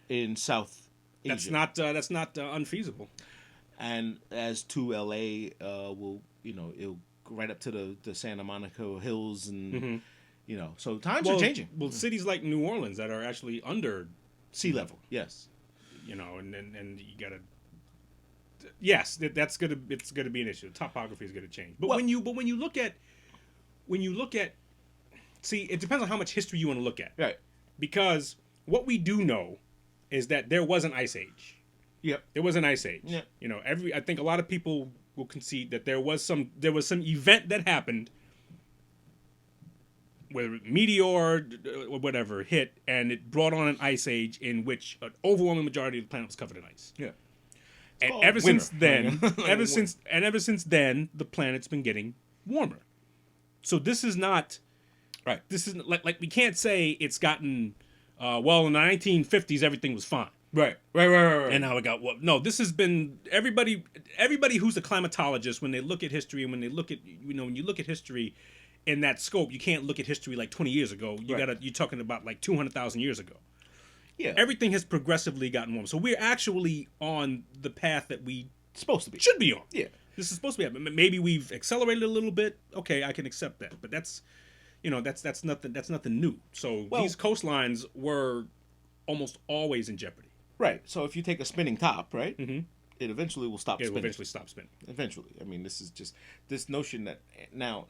in South Asia. That's not unfeasible. And as to LA, will it'll go right up to the Santa Monica Hills, and so times are changing. Well, cities like New Orleans that are actually under sea level, yes. And you gotta. Yes, it's gonna be an issue. Topography is gonna change. But when you look at, see, it depends on how much history you want to look at. Right. Because what we do know is that there was an ice age. Yep. There was an ice age. Yep. I think a lot of people will concede that there was some event that happened, whether meteor or whatever hit, and it brought on an ice age in which an overwhelming majority of the planet was covered in ice. Yeah. And ever since then, the planet's been getting warmer. So this is not right. This is like we can't say it's gotten in the 1950s everything was fine. Right. And now it got what? No, this has been everybody who's a climatologist, when they look at history, and when they look at when you look at history in that scope, you can't look at history like 20 years ago. You're talking about like 200,000 years ago. Yeah. Everything has progressively gotten warmer. So we're actually on the path that we should be on. Yeah. This is supposed to be. Maybe we've accelerated a little bit. Okay, I can accept that. But that's nothing new. So these coastlines were almost always in jeopardy. Right. So if you take a spinning top, right? Mm-hmm. It eventually will stop spinning. It will eventually stop spinning. Eventually. I mean, this is just this notion that now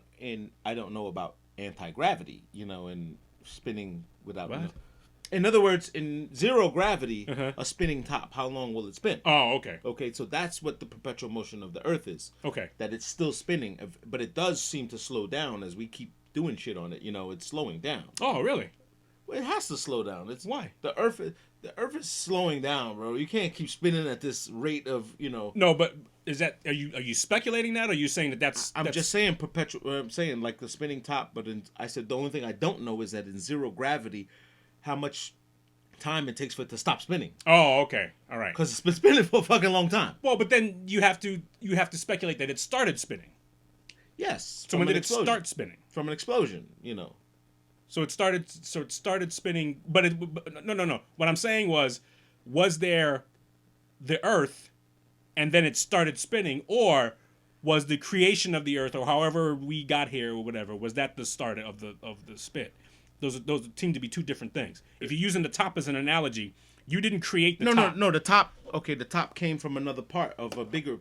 I don't know about anti-gravity, and spinning without. What? In other words, in zero gravity, a spinning top, how long will it spin? Oh, okay. Okay, so that's what the perpetual motion of the Earth is. Okay. That it's still spinning, but it does seem to slow down as we keep doing shit on it. It's slowing down. Oh, really? Well, it has to slow down. Why? The Earth is slowing down, bro. You can't keep spinning at this rate of, No, but is that are you speculating that, or are you saying that's? I'm just saying perpetual. I'm saying like the spinning top, but I said the only thing I don't know is that in zero gravity, how much time it takes for it to stop spinning. Oh, okay, all right. Because it's been spinning for a fucking long time. Well, but then you have to speculate that it started spinning. Yes. So when did it start spinning? From an explosion, So it started spinning, but no. What I'm saying was there the Earth, and then it started spinning, or was the creation of the Earth, or however we got here, or whatever, was that the start of the spin? Those seem to be two different things. If you're using the top as an analogy, you didn't create the top. No. The top. Okay, the top came from another part of a bigger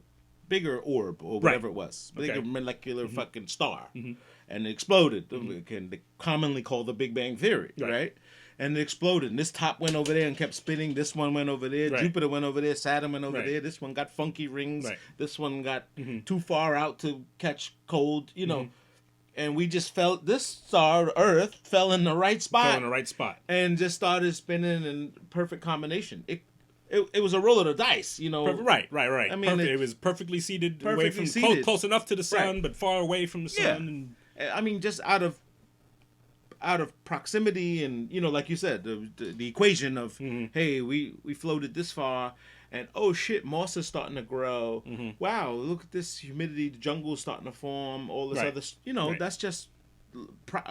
orb or whatever it was, bigger molecular fucking star, and it exploded. They commonly call the Big Bang Theory, right? And it exploded. And this top went over there and kept spinning. This one went over there. Right. Jupiter went over there. Saturn went over there. This one got funky rings. Right. This one got too far out to catch cold. And we just felt this star, Earth, fell in the right spot. And just started spinning in perfect combination. It was a roll of the dice, Right. I mean, it was perfectly seated, close enough to the sun, but far away from the sun. Yeah. I mean, just out of proximity, and like you said, the equation of hey, we floated this far. And oh shit, moss is starting to grow. Wow, look at this humidity. The jungle's starting to form. All this other, that's just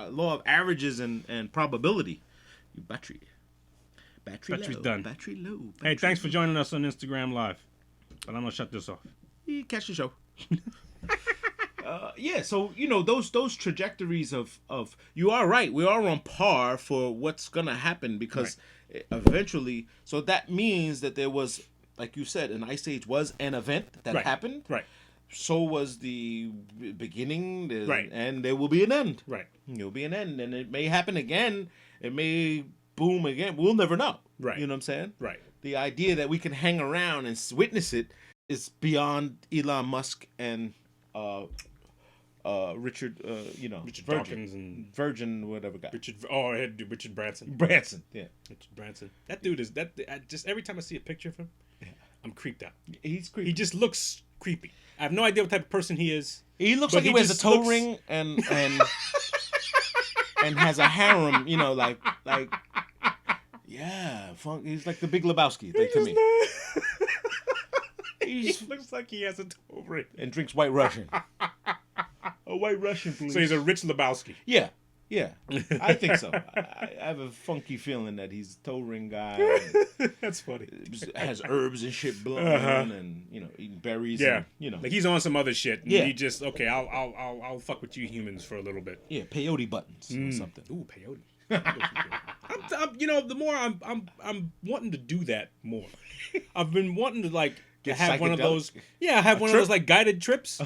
law of averages and probability. Battery's done. Battery low. Hey, thanks for joining us on Instagram Live. But I'm gonna shut this off. Catch the show. So those trajectories of you are right. We are on par for what's gonna happen because eventually. So that means that there was. Like you said, an ice age was an event that happened. Right. So was the beginning. And there will be an end. Right. There will be an end. And it may happen again. It may boom again. We'll never know. Right. You know what I'm saying? Right. The idea that we can hang around and witness it is beyond Elon Musk and Richard, Richard Dawkins and Virgin, whatever guy. I had to do Richard Branson. Yeah. Richard Branson. That dude is just every time I see a picture of him, I'm creeped out. He's creepy. He just looks creepy. I have no idea what type of person he is. He looks like he wears a toe ring and and has a harem, like Yeah, he's like the Big Lebowski, like, to me. He looks like he has a toe ring. And drinks White Russian. A White Russian, please. So he's a rich Lebowski. Yeah. I think so. I have a funky feeling that he's a toe ring guy. That's funny. Has herbs and shit blowing, and eating berries. Yeah, and, like he's on some other shit. And yeah. He just I'll fuck with you humans for a little bit. Yeah, peyote buttons or something. Ooh, peyote. The more I'm wanting to do that more. I've been wanting to have one of those. Yeah, have one of those like guided trips.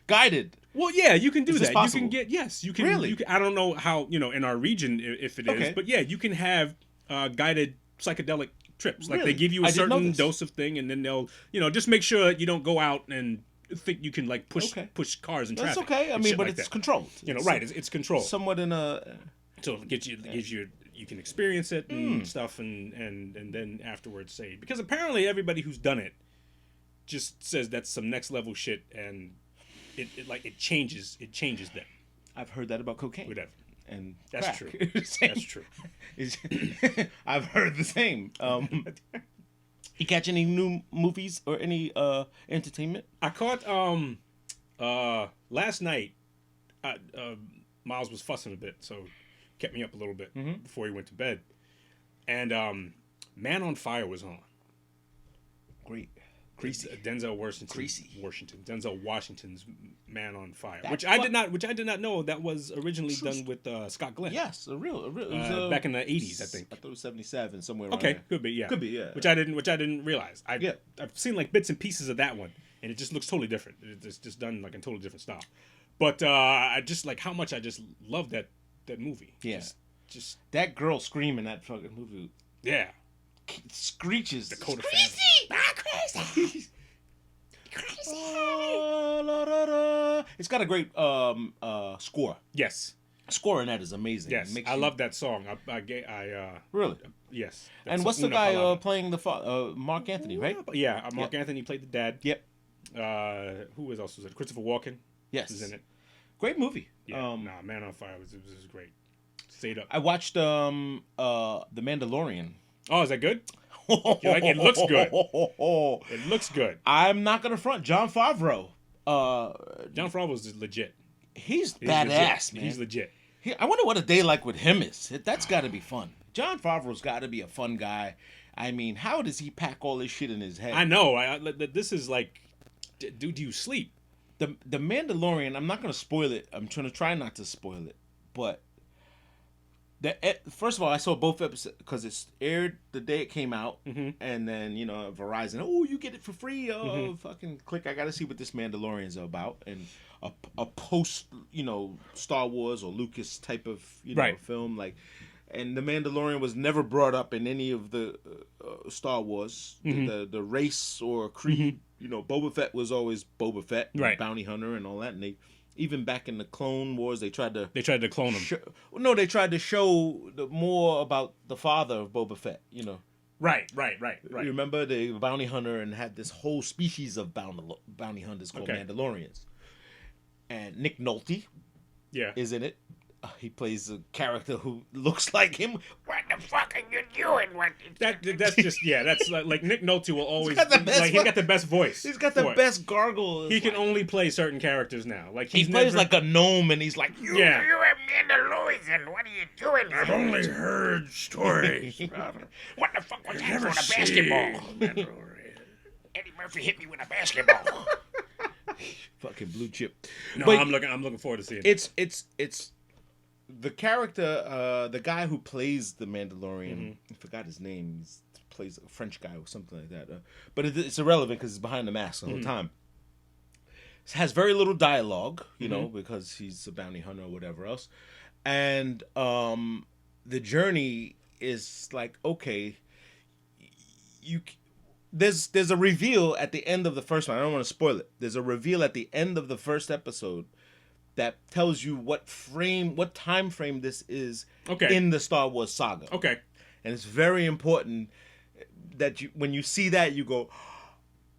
Guided. Well, yeah, you can do that. Possible? You can get you can. Really? You can, I don't know how in our region if it is, but yeah, you can have guided psychedelic trips. Like they give you a certain dose of thing, and then they'll just make sure you don't go out and think you can like push cars in traffic. That's okay. I mean, but it's controlled. Right? It's controlled. Somewhat in a. So it gives you you can experience it and stuff, and then afterwards say, because apparently everybody who's done it just says that's some next level shit, and it changes them. I've heard that about cocaine. Whatever. And that's crack. true. That's true. I've heard the same. You catch any new movies or any entertainment? I caught last night. Miles was fussing a bit, so kept me up a little bit before he went to bed. And Man on Fire was on. Great. Creasy. Denzel Washington. Denzel Washington's Man on Fire, which I did not know that was originally done with Scott Glenn. Yes, it was back in the 80s, I think. I thought it was 77 somewhere around Okay, there. could be, yeah. Could be, yeah. Which I didn't realize. I've seen like bits and pieces of that one, and it just looks totally different. It's just done like in totally different style. But I just like how much I just love that movie. Yeah. Just that girl screaming that fucking movie. Yeah. Screeches. Dakota Crazy. It's got a great score. Yes. Score in that is amazing. Yes, I love that song. Really? Yes. And what's the guy playing the Mark Anthony, right? Yeah, Mark Anthony played the dad. Yep. Who else was it? Christopher Walken. Yes. Was in it. Great movie. Yeah. Man on Fire was great. Stayed up. I watched The Mandalorian. Oh, is that good? It looks good. It looks good. I'm not gonna front. Jon Favreau. Jon Favreau's legit. He's badass, legit. man. He's legit. I wonder what a day like with him is. That's got to be fun. Jon Favreau's got to be a fun guy. I mean, how does he pack all this shit in his head? I know. This is like, do you sleep? The Mandalorian. I'm not gonna spoil it. I'm trying to try not to spoil it, but. First of all, I saw both episodes because it aired the day it came out, and then Verizon, you get it for free. Fucking click! I got to see what this Mandalorian's about, and a post Star Wars or Lucas type of film like, and the Mandalorian was never brought up in any of the Star Wars, the race or creed. Boba Fett was always Boba Fett, right? Bounty hunter and all that, and even back in the Clone Wars, they tried to clone him. They tried to show more about the father of Boba Fett. Right. You remember the bounty hunter and had this whole species of bounty hunters called Mandalorians. And Nick Nolte, is in it. He plays a character who looks like him. What the fuck are you doing? That's just that's like Nick Nolte will always he's got the best voice. He's got the best gargle. He can only play certain characters now. Like he plays like a gnome, and he's like, you're a Mandalorian. What are you doing? I've only heard stories. What the fuck was that on a basketball? Eddie Murphy hit me with a basketball. Fucking blue chip. No, but I'm looking forward to seeing it. It's the character, the guy who plays the Mandalorian, I forgot his name. He plays a French guy or something like that. But it's irrelevant because he's behind the mask the whole time. Has very little dialogue, because he's a bounty hunter or whatever else. And the journey is like, okay, there's a reveal at the end of the first one. I don't want to spoil it. There's a reveal at the end of the first episode that tells you what time frame this is in the Star Wars saga. Okay. And it's very important that when you see that, you go,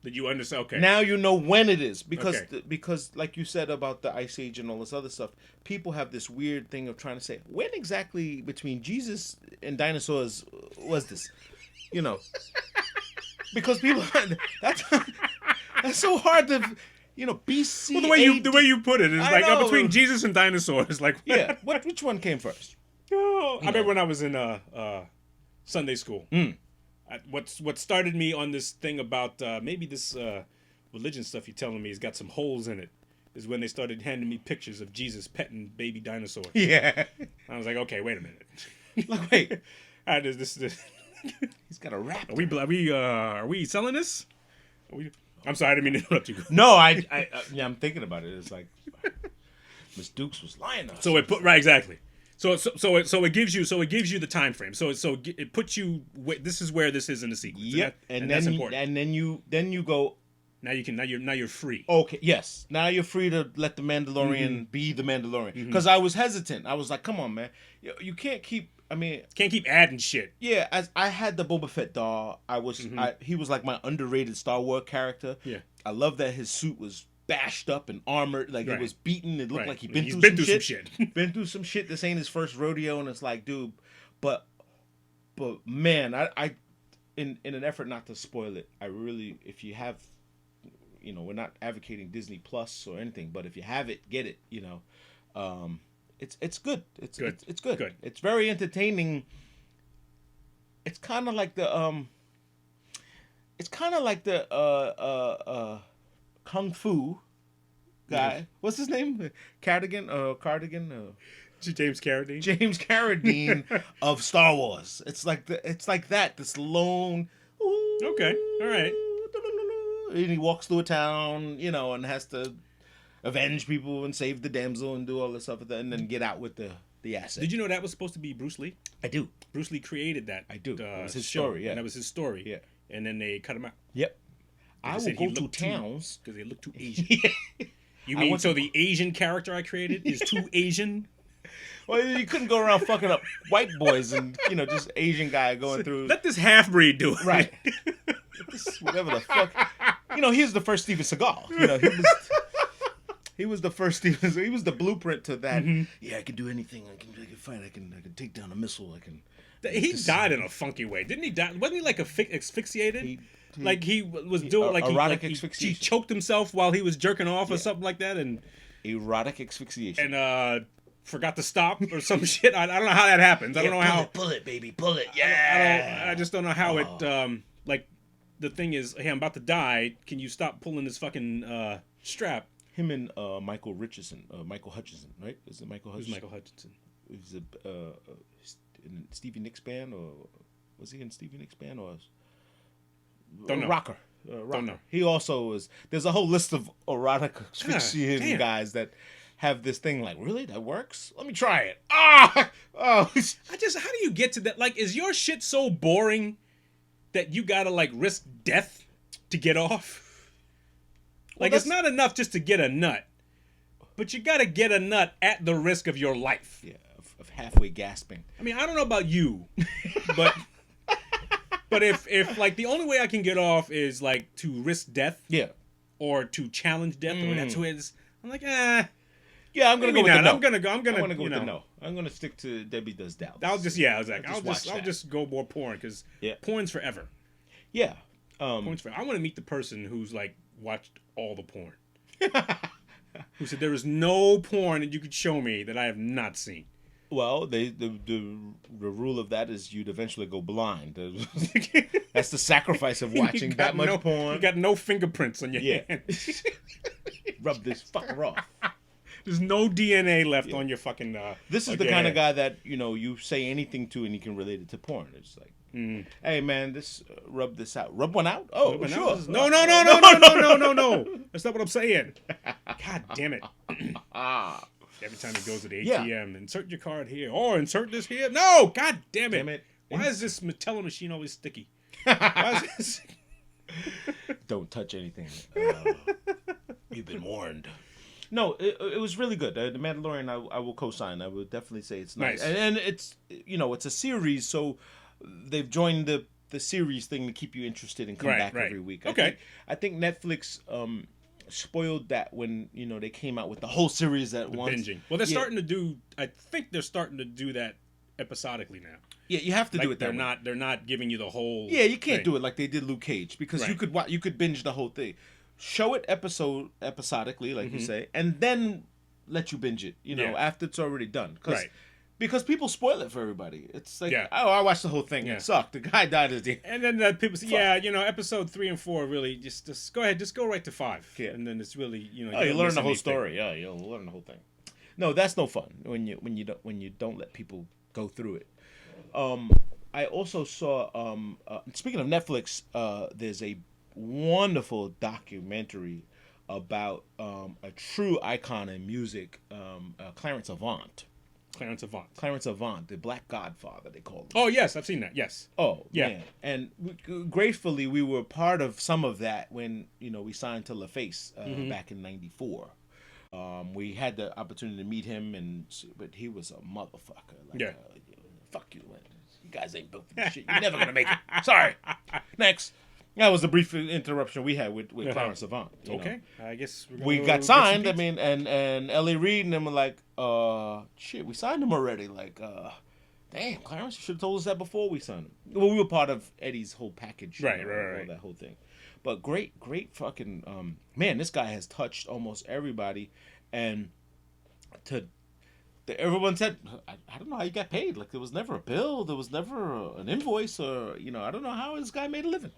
That you understand. Okay. Now you know when it is because Okay. because like you said about the Ice Age and all this other stuff, people have this weird thing of trying to say when exactly between Jesus and dinosaurs was this, you know, because people that's so hard to, you know, BC. Well, the way you put it is like between Jesus and dinosaurs. Like yeah, which one came first? Oh, I remember when I was in Sunday school. What started me on this thing about maybe this religion stuff you're telling me has got some holes in it is when they started handing me pictures of Jesus petting baby dinosaurs. Yeah, I was like, okay, wait a minute. like wait, All right, this. he's got a rap. Are we selling this? I'm sorry, I didn't mean to interrupt you. No, yeah, I'm thinking about it. It's like Miss Dukes was lying to us. So it put right exactly. So it gives you the time frame. So it puts you. This is where this is in the sequence. Yep, and that's important. And then you go. Now you're free. Okay, yes. Now you're free to let the Mandalorian be the Mandalorian. Because I was hesitant. I was like, come on, man, you can't keep. I mean, can't keep adding shit. Yeah, as I had the Boba Fett doll, he was like my underrated Star Wars character. Yeah, I love that his suit was bashed up and armored, like it was beaten. It looked like he'd been through some shit. Been through some shit. This ain't his first rodeo, and it's like, dude, but man, I in an effort not to spoil it, I really, if you have, you know, we're not advocating Disney Plus or anything, but if you have it, get it. You know, it's good. It's good. It's good. Good. It's very entertaining. It's kind of like the Kung Fu guy. Yeah. What's his name? Cardigan. James Carradine. James Carradine of Star Wars. It's like that. This lone. Okay. All right. And he walks through a town, you know, and has to avenge people and save the damsel and do all this stuff, and then get out with the asset. Did you know that was supposed to be Bruce Lee? I do. Bruce Lee created that. I do. It was his show, story. Yeah. And that was his story. Yeah. And then they cut him out. Yep. I will go to towns because they look too Asian. You mean so the Asian character I created is too Asian? Well, you couldn't go around fucking up white boys and, you know, just Asian guy going through. Let this half breed do it. Right. Whatever the fuck. You know, he was the first Steven Seagal. You know, he was the first Steven. He was the blueprint to that. Mm-hmm. Yeah, I can do anything. I can fight. I can take down a missile. I can. He died in a funky way, didn't he? Wasn't he like asphyxiated? Like he was doing like erotic he asphyxiation. He choked himself while he was jerking off or something like that, and erotic asphyxiation. And forgot to stop or some shit. I don't know how that happens. I don't know how. Pull it, baby, pull it. Yeah. I just don't know how it. Like the thing is, hey, I'm about to die. Can you stop pulling this fucking strap? Him and Michael Hutchinson, right? Is it Michael Hutchinson? Who's Michael Hutchinson? Is it in Stevie Nicks band, or was he in Stevie Nicks band, or don't know. Rocker? Don't know. He also is. There's a whole list of erotic asphyxiating guys that have this thing. Like, really, that works? Let me try it. How do you get to that? Like, is your shit so boring that you gotta like risk death to get off? Like, it's not enough just to get a nut, but you gotta get a nut at the risk of your life. Yeah, of halfway gasping. I mean, I don't know about you, but if like the only way I can get off is like to risk death, or to challenge death, or that's who it is. I'm like, yeah, I'm gonna go with the no. I'm gonna go with the no. I'm gonna stick to Debbie Does Dallas. I'll just go more porn because porn's forever. Yeah, porn's forever. I want to meet the person who's like watched all the porn. Who said there is no porn that you could show me that I have not seen. Well, the rule of that is you'd eventually go blind. That's the sacrifice of watching that much porn. You got no fingerprints on your hand. Rub this fucker off. There's no DNA left on your fucking. This is the kind of guy that, you know, you say anything to and you can relate it to porn. It's like, hey man, rub this out. Rub one out? Oh, rub sure. Out? No. That's not what I'm saying. God damn it. Every time he goes to the ATM, insert your card here, or insert this here. No, god damn it. Why is this teller machine always sticky? Why is this? Don't touch anything. You've been warned. No, it was really good. The Mandalorian, I will co-sign. I would definitely say it's nice. And it's, you know, it's a series, so they've joined the the series thing to keep you interested and come back every week. Okay. I think Netflix spoiled that when they came out with the whole series at once. Binging. Well, they're starting to do. I think they're starting to do that episodically now. Yeah, you have to do it that way. They're not giving you the whole. Yeah, you can't do it like they did Luke Cage because you could binge the whole thing. Show it episodically, like you say, and then let you binge it. After it's already done. Because people spoil it for everybody. It's like, oh, I watched the whole thing. It sucked. The guy died at the end. And then people say, episode 3 and 4 really just go ahead, just go right to 5. Yeah. And then it's really you learn the whole story. Yeah, you'll learn the whole thing. No, that's no fun when you don't let people go through it. I also saw speaking of Netflix, there's a wonderful documentary about a true icon in music, Clarence Avant. Clarence Avant, the Black Godfather, they call him. Oh, yes, I've seen that, yes. Oh, yeah. Man. And gratefully, we were part of some of that when, we signed to LaFace back in 94. We had the opportunity to meet him, but he was a motherfucker. Fuck you, man. You guys ain't built for this shit. You're never going to make it. Sorry. Next. That was the brief interruption we had with Clarence Avant. Okay. I guess we got signed. I mean, and Ellie Reed and them were like, shit, we signed him already. Like, damn, Clarence, you should have told us that before we signed him. Well, we were part of Eddie's whole package. Right. All that whole thing. But great fucking, man, this guy has touched almost everybody. And everyone said, I don't know how you got paid. Like, there was never a bill. There was never an invoice or, I don't know how this guy made a living,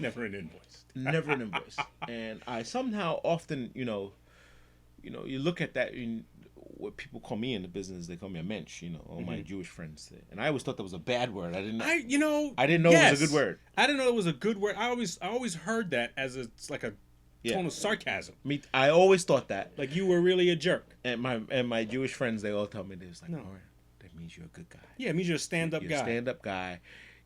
Never an invoice. Never an invoice. And I somehow often, you look at that, what people call me in the business, they call me a mensch, all my Jewish friends. And I always thought that was a bad word. I didn't know it was a good word. I didn't know it was a good word. I always heard that as it's like a tone of sarcasm. I always thought that. Like you were really a jerk. And my Jewish friends, they all tell me this. Like, no, that means you're a good guy. Yeah, it means you're a stand-up guy. You're a stand-up guy.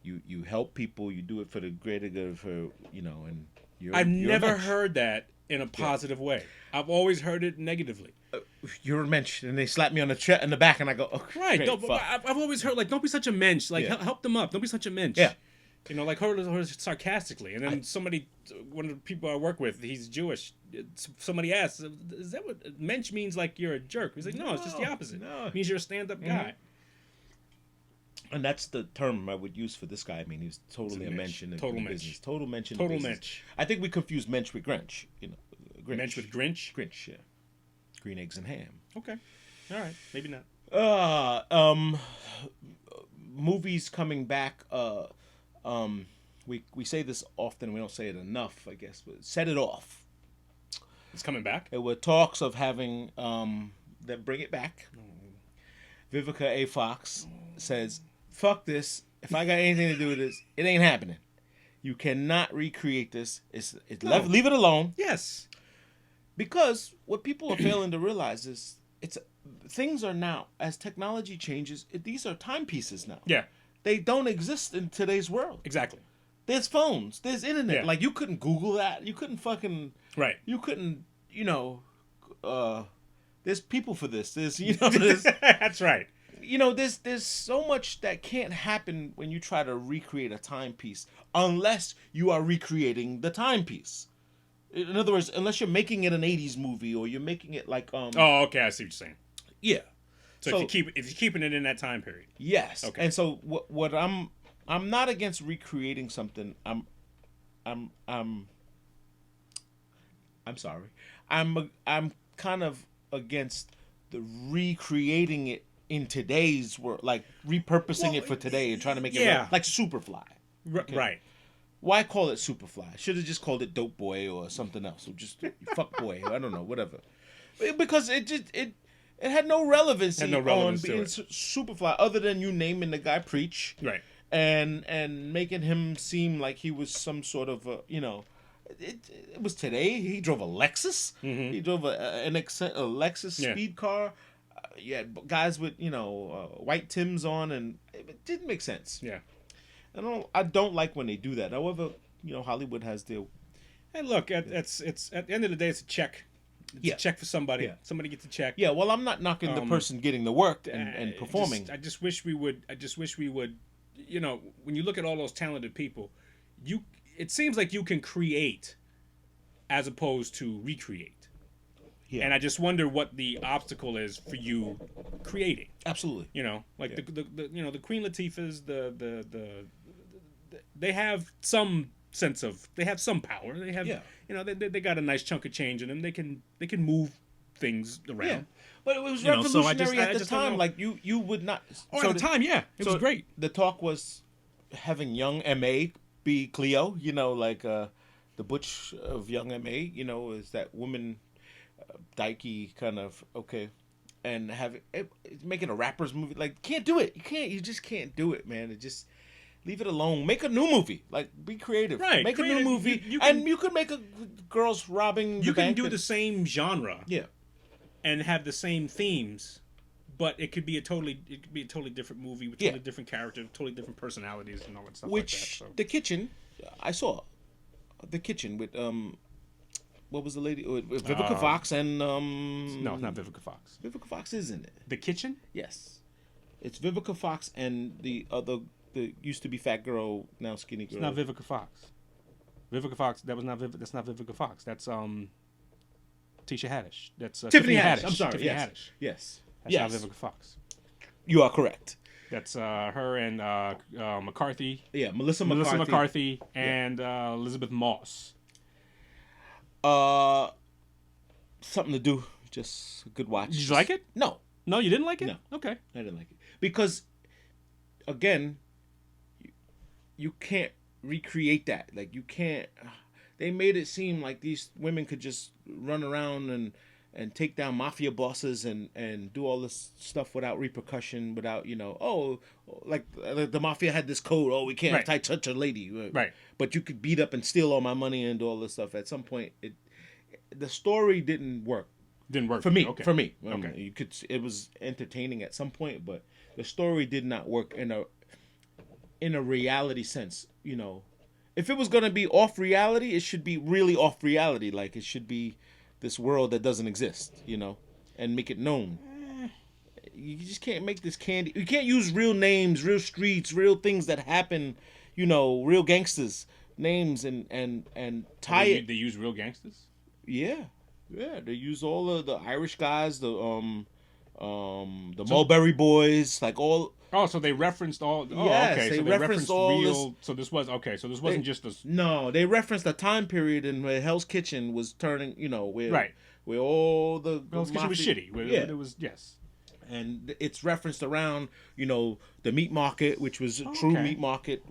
You help people. You do it for the greater good. And I've never heard that in a positive way. I've always heard it negatively. You're a mensch, and they slap me on the back, and I go, oh, right. I've always heard like, don't be such a mensch. Like help them up. Don't be such a mensch. Yeah. Like her sarcastically, and then one of the people I work with, he's Jewish. Somebody asks, "Is that what mensch means? Like you're a jerk?" He's like, "No, it's just the opposite. No. It means you're a stand-up guy." And that's the term I would use for this guy. I mean, he's totally a mensch in the business. Total mensch in the business. Total mensch. I think we confuse mensch with Grinch. Grinch. Mensch with Grinch? Grinch, yeah. Green eggs and ham. Okay. All right. Maybe not. Movies coming back. We say this often. We don't say it enough, I guess. But Set It Off. It's coming back? There were talks of having them bring it back. Vivica A. Fox says, fuck this. If I got anything to do with this, it ain't happening. You cannot recreate this. Leave it alone. Yes. Because what people are failing to realize is things are now, as technology changes, these are timepieces now. Yeah. They don't exist in today's world. Exactly. There's phones. There's internet. Yeah. Like, you couldn't Google that. You couldn't fucking... Right. You couldn't, there's people for this. There's, That's right. There's so much that can't happen when you try to recreate a timepiece unless you are recreating the timepiece. In other words, unless you're making it an 80s movie or you're making it like... Oh, okay. I see what you're saying. Yeah. So if you're keeping it in that time period. Yes. Okay. And so what I'm not against recreating something. I'm sorry. I'm kind of against the recreating it in today's world, like repurposing it for today and trying to make it like Superfly. Okay? Right. Why call it Superfly? Should have just called it Dope Boy or something else, or just Fuck Boy. I don't know, whatever. Because it had no relevancy on being Superfly other than you naming the guy Preach, right? And making him seem like he was some sort of It was today. He drove a Lexus. Mm-hmm. He drove a Lexus speed car. You had guys with white Timbs on, and it didn't make sense. Yeah, I don't like when they do that. However, Hollywood has their. Hey, look, it's at the end of the day, it's a check. It's a check for somebody. Yeah. Somebody gets a check. Yeah, well, I'm not knocking the person getting the work and performing. I just wish we would you know, when you look at all those talented people, it seems like you can create as opposed to recreate. Yeah. And I just wonder what the obstacle is for you creating. Absolutely. You know, like the Queen Latifahs, they have some sense of, they have some power. They have, you know, they got a nice chunk of change in them. They can move things around. Yeah. But it was revolutionary at the time. Like you would not. Oh, so at the time, yeah, it was great. The talk was having young M.A. be Cleo. You know, like the butch of young M.A. You know, is that woman, dykey kind of and have it making a rapper's movie. Like, can't do it. You just can't do it, man. It just. Leave it alone. Make a new movie. Like, be creative. Right. Make a new movie. You could make a girls robbing the bank. You can do the same genre. Yeah. And have the same themes, but it could be a totally different movie with totally different characters, totally different personalities and all that stuff like that. So. The Kitchen, I saw. The Kitchen with what was the lady? With Vivica Fox and No, it's not Vivica Fox. Vivica Fox is in it. The Kitchen? Yes. It's Vivica Fox and the other. The used to be fat girl, now skinny girl. It's not Vivica Fox. Vivica Fox. That's not Vivica Fox. That's Tisha Haddish. That's Tiffany Haddish. I'm sorry. Tiffany Haddish. Yes. That's not Vivica Fox. You are correct. That's her and McCarthy. Yeah, Melissa McCarthy and Elizabeth Moss. Something to do. Just a good watch. Did you like it? No. No, you didn't like it? No. Okay. I didn't like it because, again. You can't recreate that. Like, you can't. They made it seem like these women could just run around and take down mafia bosses and do all this stuff without repercussion, without, you know, like the mafia had this code. Oh, we can't touch a lady. Right. But you could beat up and steal all my money and do all this stuff. At some point, the story didn't work. Didn't work for me. Okay. For me. Okay. It was entertaining at some point, but the story did not work in a reality sense. You know, if it was going to be off reality, it should be really off reality. Like, it should be this world that doesn't exist, you know, and make it known. You just can't make this candy. You can't use real names, real streets, real things that happen, you know, real gangsters names and tie it. They use real gangsters? Yeah. They use all of the Irish guys, the Mulberry Boys, like all. Oh, so they referenced all. Oh, yes, okay. They so referenced all real. this, so this was okay. So this wasn't just this. No, they referenced a time period in where Hell's Kitchen was turning. You know, where all the Hell's Kitchen was shitty. It was and it's referenced around, you know, the meat market, which was a true meat market,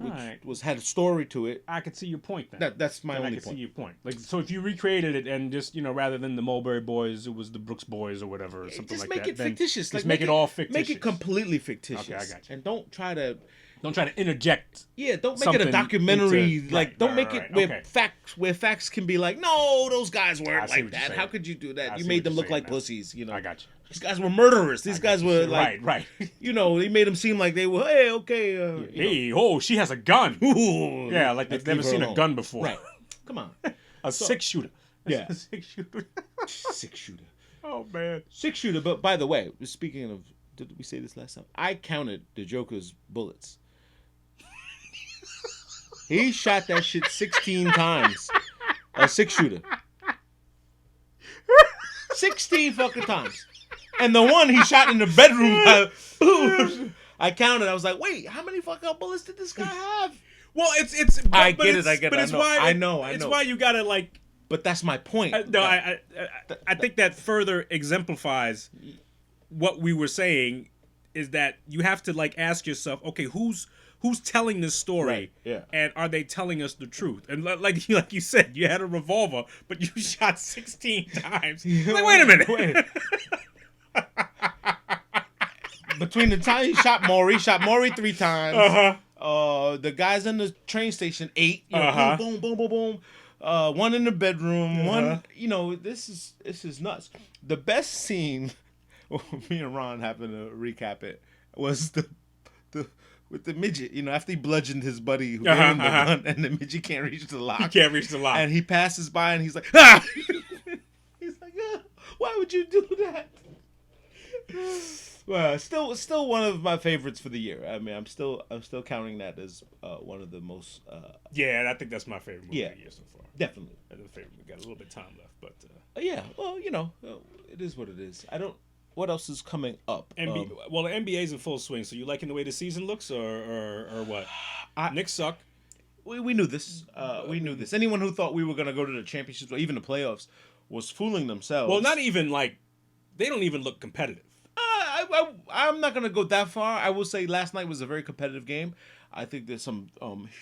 which had a story to it. I could see your point then. That's my only point. I could see your point. Like, so if you recreated it and just, you know, rather than the Mulberry Boys, it was the Brooks Boys or whatever, or something like that. Just make it fictitious. Just make it all fictitious. Make it completely fictitious. Okay, I got you. And don't try to interject. Yeah, don't make it a documentary. Don't make it where facts can be like, no, those guys weren't like that. How could you do that? You made them look like pussies. You know, I got you. These guys were murderers. These guys were like, right. You know, they made them seem like they were, hey, okay. She has a gun. Ooh, yeah, like they've never seen a gun before. Right. Come on. A 6-shooter. Yeah. A 6-shooter. 6-shooter. Oh, man. 6-shooter. But by the way, speaking of, did we say this last time? I counted the Joker's bullets. He shot that shit 16 times. A 6-shooter. 16 fucking times. And the one he shot in the bedroom, I counted. I was like, wait, how many fucking bullets did this guy have? Well, I get it. But it's why I know. It's why you gotta like. But that's my point. I think that further exemplifies what we were saying, is that you have to like ask yourself, okay, who's telling this story? Right, yeah. And are they telling us the truth? And like you said, you had a revolver, but you shot 16 times. Like, wait a minute. Between the time he shot Maury 3 times. The guys in the train station 8. You know, boom, boom, boom, boom. One in the bedroom. One. You know, this is nuts. The best scene, me and Ron happened to recap it, was the with the midget. You know, after he bludgeoned his buddy who gave him the gun, and the midget can't reach the lock. He can't reach the lock. And he passes by, and he's like, ah! He's like, why would you do that? Well, still one of my favorites for the year. I mean, I'm still counting that as one of the most. Yeah, I think that's my favorite movie of the year so far. Definitely. That's the favorite. We got a little bit of time left, but. Yeah, well, it is what it is. I don't. What else is coming up? Well, the NBA's in full swing. So you liking the way the season looks, or what? Knicks suck. We knew this. We knew this. Anyone who thought we were going to go to the championships or even the playoffs was fooling themselves. Well, not even they don't even look competitive. I'm not going to go that far. I will say last night was a very competitive game. I think there's some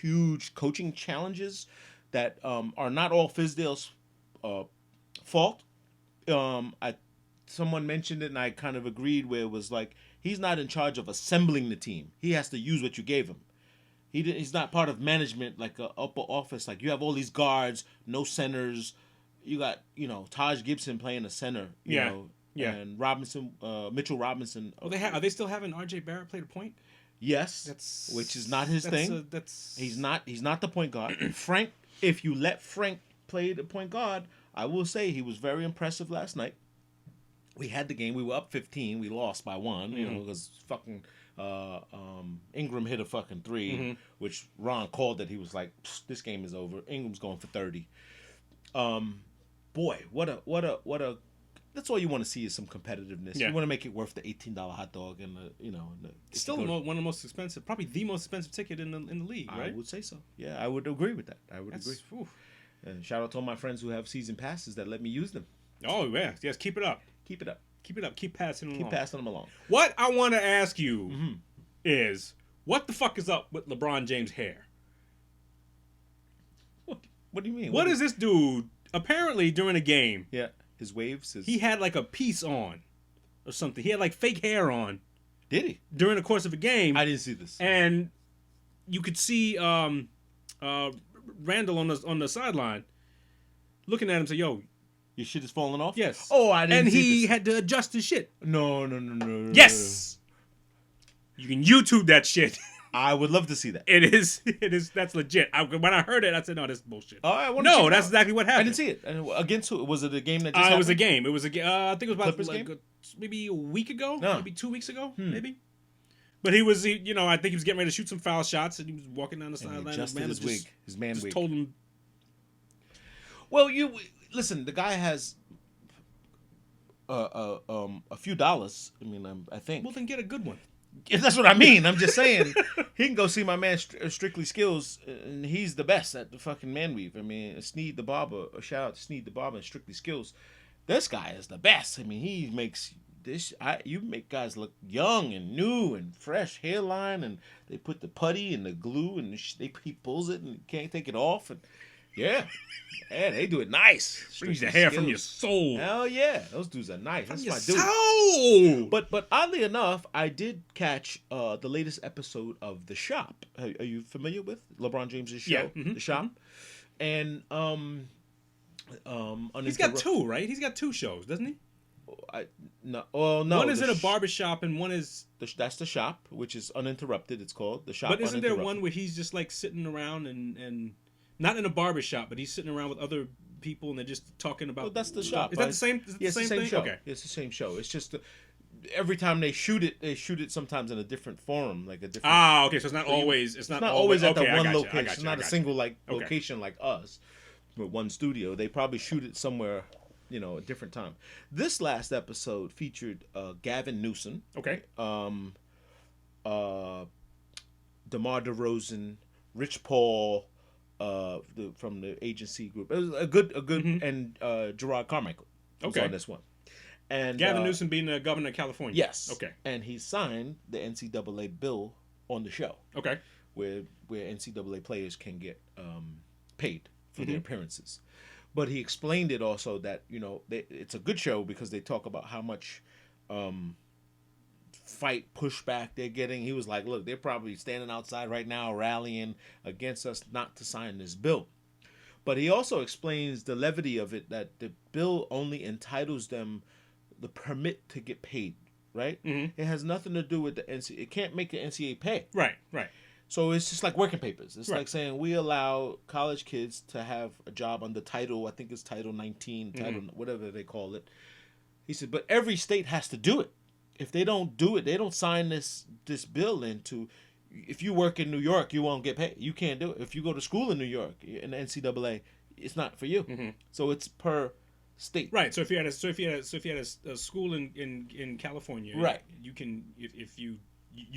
huge coaching challenges that are not all Fizdale's fault. Someone mentioned it, and I kind of agreed, where it was like, he's not in charge of assembling the team. He has to use what you gave him. He's not part of management, like a upper office. Like, you have all these guards, no centers. You got, Taj Gibson playing a center, you know. Yeah. And Mitchell Robinson. Oh, are they still having R.J. Barrett play the point? Yes, which is not his thing. He's not the point guard. Frank, if you let Frank play the point guard, I will say he was very impressive last night. We had the game. We were up 15. We lost by 1. Because fucking Ingram hit a fucking 3, which Ron called it. He was like, "This game is over. Ingram's going for 30." Boy, what a. That's all you want to see is some competitiveness. Yeah. You want to make it worth the $18 hot dog and still one of the most expensive, probably the most expensive ticket in the league, right? I would say so. Yeah, I would agree with that. Agree. Whew. And shout out to all my friends who have season passes that let me use them. Oh yeah, yes, keep it up. Keep it up. Keep it up. Keep passing them along. Keep passing them along. What I want to ask you is, what the fuck is up with LeBron James' hair? What do you mean? What is this dude? Apparently during a game. Yeah. His waves. He had like a piece on, or something. He had like fake hair on. Did he? During the course of a game. I didn't see this. And you could see Randall on the sideline, looking at him, say, "Yo, your shit is falling off." Yes. Oh, I didn't. And see he this. had to adjust his shit. No. Yes. You can YouTube that shit. I would love to see that. It is. That's legit. When I heard it, I said, "No, this is bullshit." No, that's exactly what happened. I didn't see it. Against who? Was it a game that just happened? It was a game. It was a game. I think it was about game? Maybe a week ago. No. Maybe 2 weeks ago. Maybe. But I think he was getting ready to shoot some foul shots, and he was walking down the sideline. His man wig. Told him. Well, you listen. The guy has a few dollars. I mean, I think. Well, then get a good one. That's what I mean. I'm just saying, he can go see my man Strictly Skills, and he's the best at the fucking man weave. I mean, Sneed the Barber. A shout out to Sneed the Barber and Strictly Skills. This guy is the best. I mean, he makes this. You make guys look young and new and fresh hairline, and they put the putty and the glue, and he pulls it and can't take it off, and yeah, they do it nice. Brings the hair from your soul. Hell yeah, those dudes are nice. From That's your my soul. dude. But oddly enough, I did catch the latest episode of The Shop. Are you familiar with LeBron James' show, yeah. The Shop? And he's got 2, right? He's got 2 shows, doesn't he? No. One is in a barbershop, and one is that's The Shop, which is uninterrupted. It's called The Shop. But isn't there one where he's just like sitting around and not in a barbershop, but he's sitting around with other people and they're just talking about. Well, that's The Shop. Is that the same? It's the same thing? show. Okay, it's the same show. It's just every time they shoot it sometimes in a different forum, like a different. Okay, so it's not always. It's not always at the one location. It's not a single location like us, with one studio. They probably shoot it somewhere, a different time. This last episode featured Gavin Newsom. Okay. DeMar DeRozan, Rich Paul. From the agency group. It was a good, and Gerard Carmichael was on this one. And Gavin Newsom being the governor of California. Yes. Okay. And he signed the NCAA bill on the show. Okay. Where NCAA players can get paid for their appearances. But he explained it also that it's a good show because they talk about how much fight pushback they're getting. He was like, look, they're probably standing outside right now rallying against us not to sign this bill. But he also explains the levity of it, that the bill only entitles them the permit to get paid, right? It has nothing to do with the NCAA. It can't make the NCAA pay. Right. So it's just like working papers. It's like saying we allow college kids to have a job under Title, I think it's Title 19, Title whatever they call it. He said, but every state has to do it. if they don't do it, they don't sign this bill into. If you work in New York, you won't get paid. You can't do it. If you go to school in New York in the NCAA, it's not for you. Mm-hmm. So it's per state. Right. So if you had a school in California, right, you can if you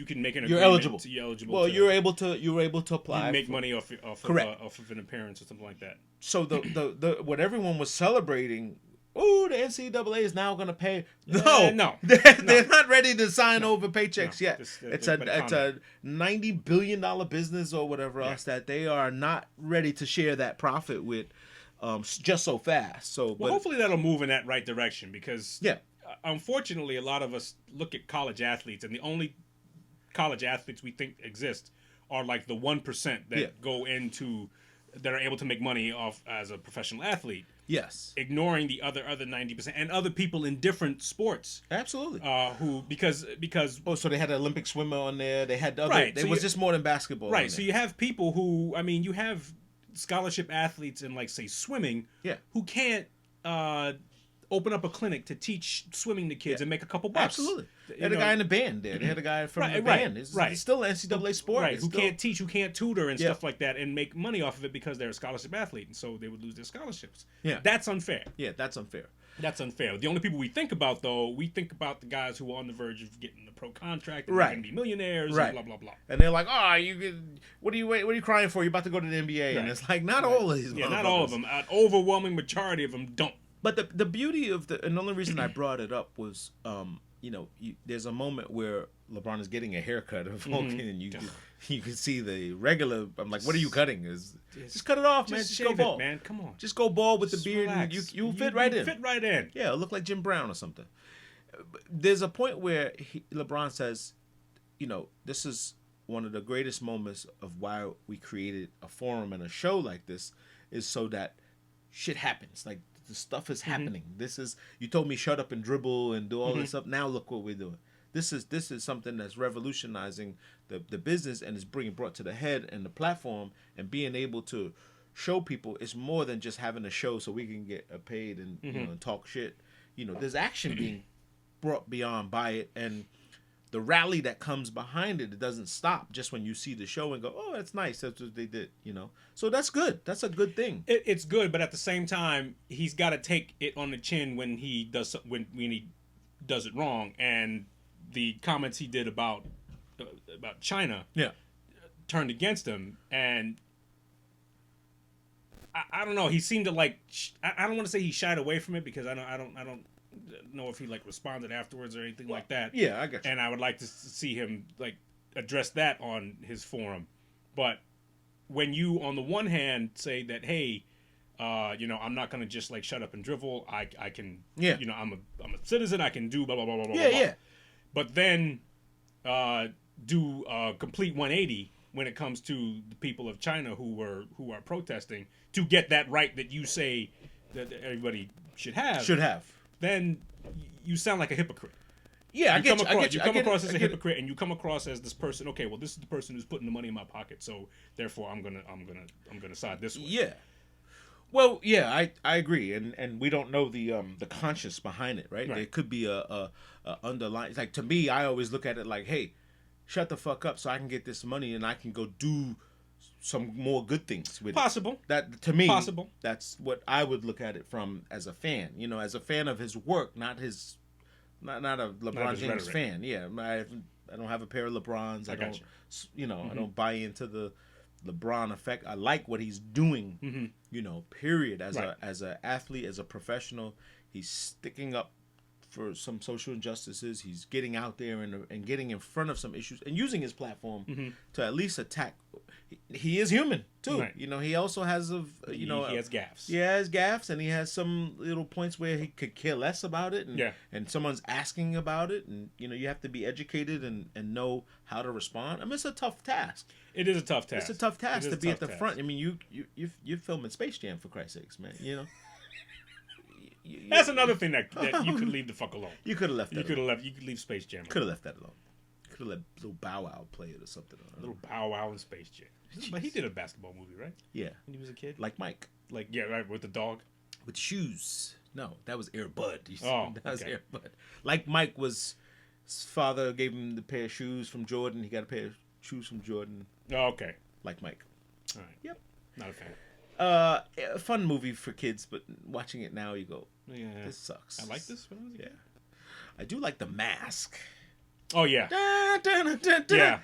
can make an you're agreement. eligible. You're eligible. Well, you're able to apply. You make money off correct. Off of an appearance or something like that. So the what everyone was celebrating. Oh, the NCAA is now going to pay. No, they're not ready to sign over paychecks yet. It's a $90 billion business or whatever else that they are not ready to share that profit with, just so fast. So, well, hopefully that'll move in that right direction because unfortunately, a lot of us look at college athletes and the only college athletes we think exist are like the 1% that go into that are able to make money off as a professional athlete. Yes, ignoring the other 90% and other people in different sports. Absolutely. Who because so they had an Olympic swimmer on there. They had other. Right. It was just more than basketball. Right. So you have people who you have scholarship athletes in like say swimming. Yeah. Who can't open up a clinic to teach swimming to kids and make a couple bucks. Absolutely. They had a guy in the band there. They had a guy from the band. It's still an NCAA sport. Right. Who can't teach, who can't tutor and stuff like that and make money off of it because they're a scholarship athlete and so they would lose their scholarships. Yeah. That's unfair. Yeah, that's unfair. That's unfair. The only people we think about, though, we think about the guys who are on the verge of getting the pro contract and they're going to be millionaires and blah, blah, blah. And they're like, what are you crying for? You're about to go to the NBA. And it's like, not all of these. Yeah, not all of them. An overwhelming majority of them don't. But the beauty of and the only reason I brought it up was, there's a moment where LeBron is getting a haircut of Vulcan, and you can see the regular. I'm like, what are you cutting? Just cut it off, man. Just go bald, man. Come on. Just go bald with the beard, and you fit right in. Fit right in. Yeah, it'll look like Jim Brown or something. There's a point where LeBron says, this is one of the greatest moments of why we created a forum and a show like this, is so that shit happens. Like, the stuff is happening. This is, you told me shut up and dribble and do all this stuff. Now look what we're doing. This is something that's revolutionizing the business and is brought to the head and the platform, and being able to show people it's more than just having a show so we can get paid and and talk shit. There's action being brought beyond by it, and the rally that comes behind it doesn't stop just when you see the show and go, oh, that's nice. That's what they did, So that's good. That's a good thing. It's good, but at the same time, he's got to take it on the chin when he does when he does it wrong. And the comments he did about China, turned against him. And I don't know. He seemed to like. I don't want to say he shied away from it because I don't know if he like responded afterwards or anything like that. Yeah, I got you. And I would like to see him like address that on his forum. But when you on the one hand say that, hey, I'm not gonna just like shut up and drivel. I can, I'm a citizen. I can do blah blah blah blah blah. Yeah. But then do a complete 180 when it comes to the people of China who are protesting to get that right that you say that everybody should have. Then you sound like a hypocrite. Yeah, you come across as a hypocrite, and you come across as this person. Okay, well, this is the person who's putting the money in my pocket, so therefore I'm gonna side this way. Yeah. Well, yeah, I agree, and we don't know the conscience behind it, right? There could be a underlying. Like, to me, I always look at it like, hey, shut the fuck up, so I can get this money and I can go do some more good things with possible. That, to me, possible. That's what I would look at it from as a fan. As a fan of his work, not a LeBron James fan. Yeah, I don't have a pair of LeBrons. I don't buy into the LeBron effect. I like what he's doing. Period. As a athlete, as a professional, he's sticking up for some social injustices. He's getting out there and getting in front of some issues and using his platform to at least attack. He is human too. Right. He also has he has gaffes. He has gaffes, and he has some little points where he could care less about it, and someone's asking about it, and you have to be educated and know how to respond. I mean, it's a tough task. It is a tough task. It's a tough task to be at the front. I mean, you're filming Space Jam, for Christ's sakes, man. That's another thing that you could leave the fuck alone. You could have left that alone. You could leave Space Jam alone. Could have left that alone. Could have let little Bow Wow play it or something. Little Bow Wow in Space Jam. But he did a basketball movie, right? Yeah. When he was a kid? Like Mike. Right, with the dog? With shoes. No, that was Air Bud. That was Air Bud. Like Mike was His father gave him the pair of shoes from Jordan. He got a pair of shoes from Jordan. Oh, okay. Like Mike. All right. Yep. Not a fan. A fun movie for kids, but watching it now, you go, Yeah. this sucks. I like this when I was a kid. I do like The Mask. Oh, yeah. Yeah,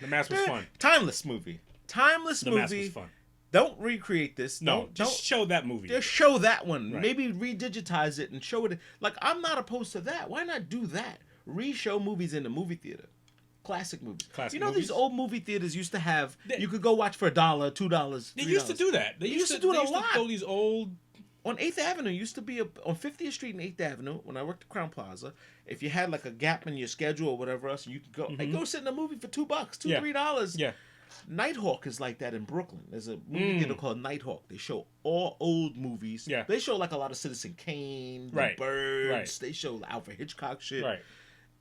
The Mask was fun. Timeless movie. The Mask was fun. Don't recreate this. No, just show that movie. Just show that one. Right. Maybe redigitize it and show it. Like, I'm not opposed to that. Why not do that? Re-show movies in the movie theater. Classic movies. These old movie theaters used to have, you could go watch for $1, $2, $3. They used to do that. They used to do it a lot. Go these old... On 8th Avenue, used to be on 50th Street and 8th Avenue, when I worked at Crown Plaza, if you had like a gap in your schedule or whatever else, you could go, go sit in a movie for $2, $3. Yeah. Nighthawk is like that in Brooklyn. There's a movie theater called Nighthawk. They show all old movies. Yeah. They show like a lot of Citizen Kane, The Birds. They show Alfred Hitchcock shit. Right.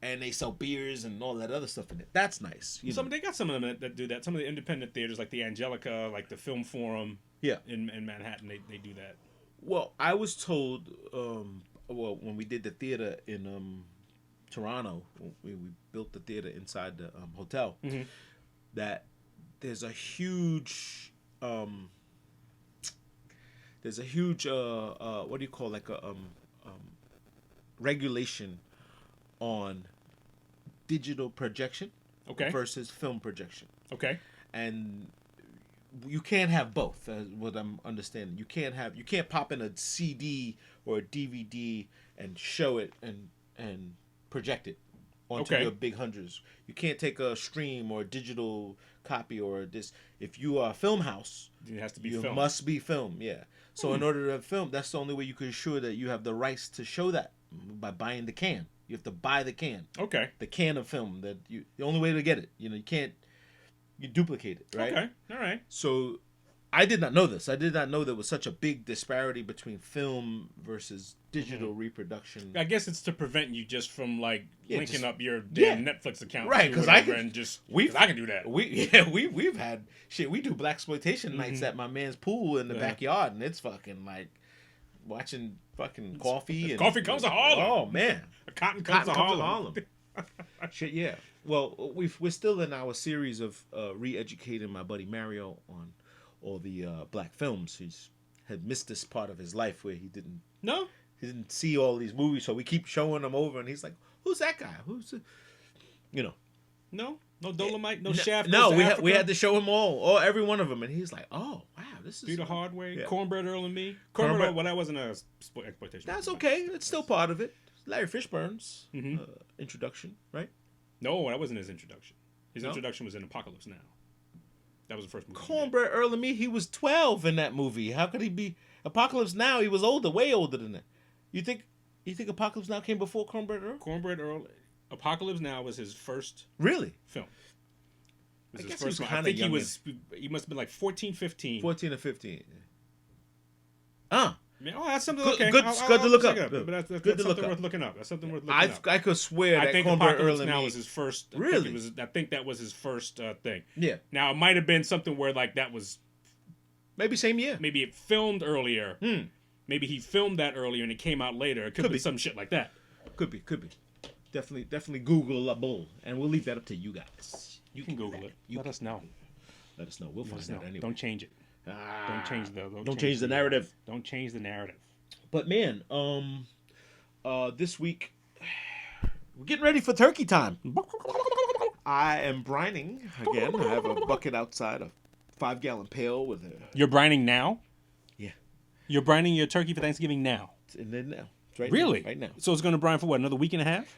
And they sell beers and all that other stuff in it. That's nice. They got some of them that do that. Some of the independent theaters, like the Angelica, like the Film Forum. Yeah. In Manhattan, they do that. Well, I was told, when we did the theater in Toronto, we built the theater inside the hotel, that there's a huge, what do you call, like a regulation on digital projection versus film projection. Okay. And you can't have both, what I'm understanding. You can't pop in a CD or a DVD and show it and project it onto your big hundreds. You can't take a stream or a digital copy or this. If you are a film house, it has to be you filmed. must be filmed, yeah. So in order to film, that's the only way you can ensure that you have the rights to show that, by buying the can. You have to buy the can. Okay. The can of film. The only way to get it. You can't. You duplicate it, right? Okay. All right. So, I did not know this. I did not know there was such a big disparity between film versus digital reproduction. I guess it's to prevent you just from linking up your damn Netflix account, right? Because I can do that. We've had shit. We do blaxploitation nights at my man's pool in the backyard, and it's fucking like watching fucking coffee. Coffee comes to Harlem. Oh man, Cotton comes to Harlem. Shit, yeah. Well, we're still in our series of re-educating my buddy Mario on all the black films. He's had missed this part of his life where he didn't see all these movies, so we keep showing him over, and he's like, "Who's that guy? Who's No Dolomite, no Shaft. No, we had to show him every one of them, and he's like, "Oh wow, this is Do the Hard Way, yeah. Cornbread Earl and Me." Cornbread, well, that wasn't a exploitation. That's okay. It's still part of it. Larry Fishburne's introduction, right? No, that wasn't his introduction. His introduction was in Apocalypse Now. That was the first movie. Cornbread Earl and Me, he was 12 in that movie. How could he be Apocalypse Now? He was older, way older than that. You think Apocalypse Now came before Cornbread Earl? Cornbread Earl, Apocalypse Now was his first film. I guess he was I think he must have been like 14, 15. 14 or 15. That's something okay. Good to look up. But that's something worth looking up. That's something worth looking up. I could swear I that think Cornbread Apocalypse Earl Now and Me was his first. Really? I think that was his first thing. Yeah. Now it might have been something where that was maybe same year. Maybe it filmed earlier. Maybe he filmed that earlier and it came out later. It could be some shit like that. Could be. Definitely Google a bull, and we'll leave that up to you guys. You can Google it. Let us know. We'll find out anyway. Don't change it. Don't change the narrative. Don't change the narrative. But man, this week we're getting ready for turkey time. I am brining again. I have a bucket outside, a 5-gallon pail with a. You're brining now? Yeah. You're brining your turkey for Thanksgiving now? It's in there now. It's right really? Now, right now. So it's going to brine for what? Another week and a half?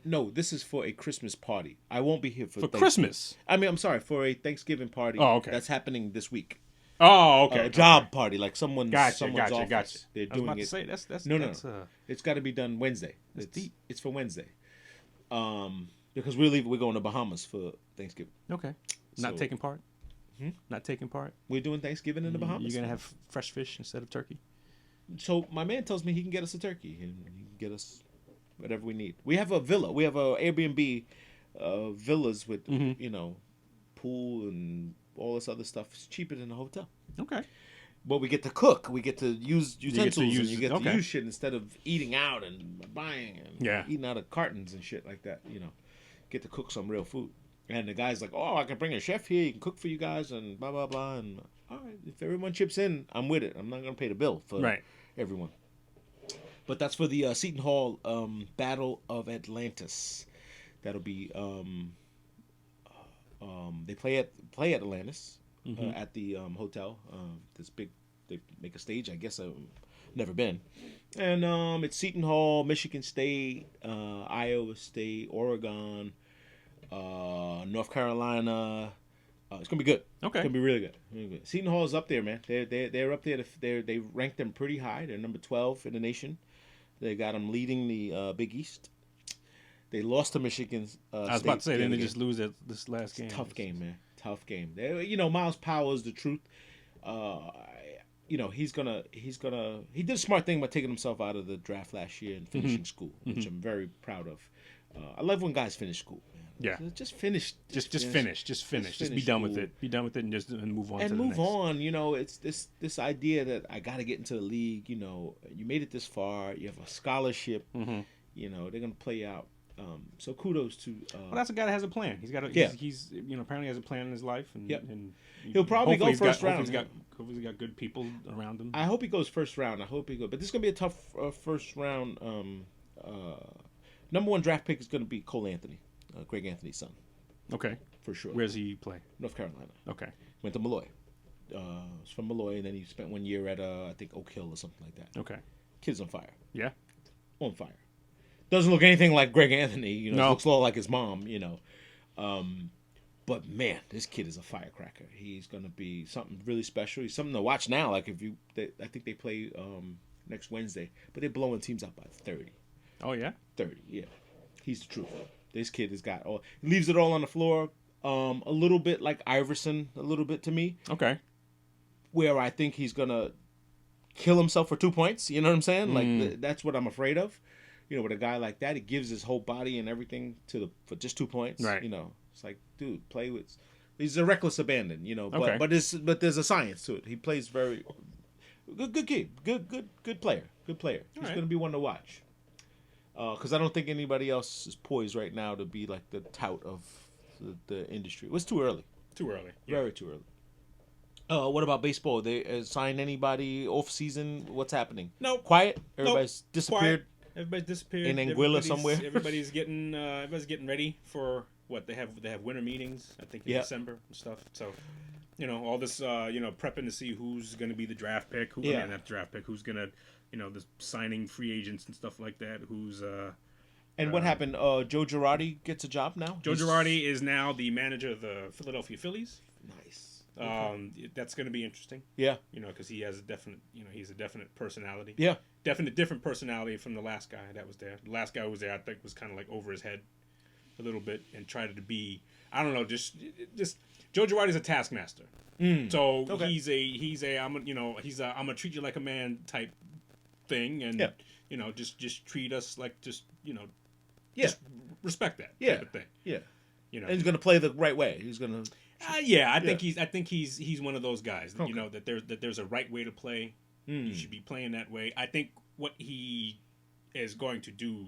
No, this is for a Christmas party. I won't be here for Christmas. I'm sorry, for a Thanksgiving party. Oh, okay. That's happening this week. Oh, okay. A job party, like someone's office. Gotcha. They're doing it. Say, that's no. It's got to be done Wednesday. It's for Wednesday. Because we're going to Bahamas for Thanksgiving. Okay. Not taking part. Not taking part. We're doing Thanksgiving in the Bahamas. You're gonna have fresh fish instead of turkey. So my man tells me he can get us a turkey and he can get us whatever we need. We have a villa. We have a Airbnb villas with pool and all this other stuff. It's cheaper than a hotel. Okay. But we get to cook. We get to use utensils. use- and you get okay. to use shit instead of eating out and buying and Yeah. eating out of cartons and shit like that. Get to cook some real food. And the guy's like, "Oh, I can bring a chef here. He can cook for you guys and blah blah blah." And all right, if everyone chips in, I'm with it. I'm not gonna pay the bill for everyone. But that's for the Seton Hall Battle of Atlantis. That'll be they play at Atlantis at the hotel. This big, they make a stage. I guess I've never been. And it's Seton Hall, Michigan State, Iowa State, Oregon, North Carolina. It's gonna be good. Okay. It's gonna be really good. Really good. Seton Hall is up there, man. They're up there. They rank them pretty high. They're number 12 in the nation. They got them leading the Big East. They lost to Michigan. I was about to say, then they just lose this last game. Tough game, man. Tough game. Miles Powers, the truth. He did a smart thing by taking himself out of the draft last year and finishing school, which I'm very proud of. I love when guys finish school. Man. Yeah. Just finish. Just finish. Just be done with it. Be done with it and move on. And to the move next. on. It's this idea that I got to get into the league. You made it this far. You have a scholarship. Mm-hmm. They're gonna play out. So kudos to. Well, that's a guy that has a plan. He's got a, Yeah. he's apparently has a plan in his life, and, Yep. and He'll probably go first round. Hopefully he's got good people around him. I hope he goes first round. But this is gonna be a tough first round. Number one draft pick is gonna be Cole Anthony, Greg Anthony's son, Okay. for sure. Where's he play? North Carolina. Okay. Went to Malloy. Was from Malloy, and then he spent 1 year at I think Oak Hill or something like that. Okay. Kid's on fire. Yeah. On fire. Doesn't look anything like Greg Anthony. No. Looks a lot like his mom. But man, this kid is a firecracker. He's gonna be something really special. He's something to watch now. Like I think they play next Wednesday, but they're blowing teams out by 30. Oh yeah. 30, yeah. He's the truth. This kid has got all. He leaves it all on the floor. A little bit like Iverson, a little bit to me. Okay. Where I think he's gonna kill himself for 2 points. You know what I'm saying? Like that's what I'm afraid of. With a guy like that, he gives his whole body and everything for just 2 points. Right. It's like, dude, play with. He's a reckless abandon. Okay. But there's a science to it. He plays very good kid, good player, He's right. gonna be one to watch. Because I don't think anybody else is poised right now to be like the tout of the industry. It was too early. Too early. Yeah. Very too early. What about baseball? They signed anybody off season? What's happening? Nope. Quiet. Everybody's Nope. disappeared. Quiet. Everybody's disappeared. In Anguilla Everybody's- somewhere. Everybody's getting ready for what they have. They have winter meetings, I think, in Yeah. December and stuff. So, all this, prepping to see who's going to be the draft pick. Not draft pick. Who's going to, the signing free agents and stuff like that. Who's And what happened? Joe Girardi gets a job now. Joe Girardi is now the manager of the Philadelphia Phillies. Nice. That's going to be interesting. Yeah. Because he has a definite, he's a definite personality. Yeah. Definite different personality from the last guy that was there. The last guy who was there, I think, was kind of like over his head a little bit and tried to be, I don't know, just Joe Girardi's a taskmaster. So Okay. he's a I'm gonna treat you like a man type thing, and just treat us like just respect that type of thing. Yeah. And he's gonna play the right way. He's gonna. I think he's one of those guys that, that there's a right way to play. You should be playing that way. I think what he is going to do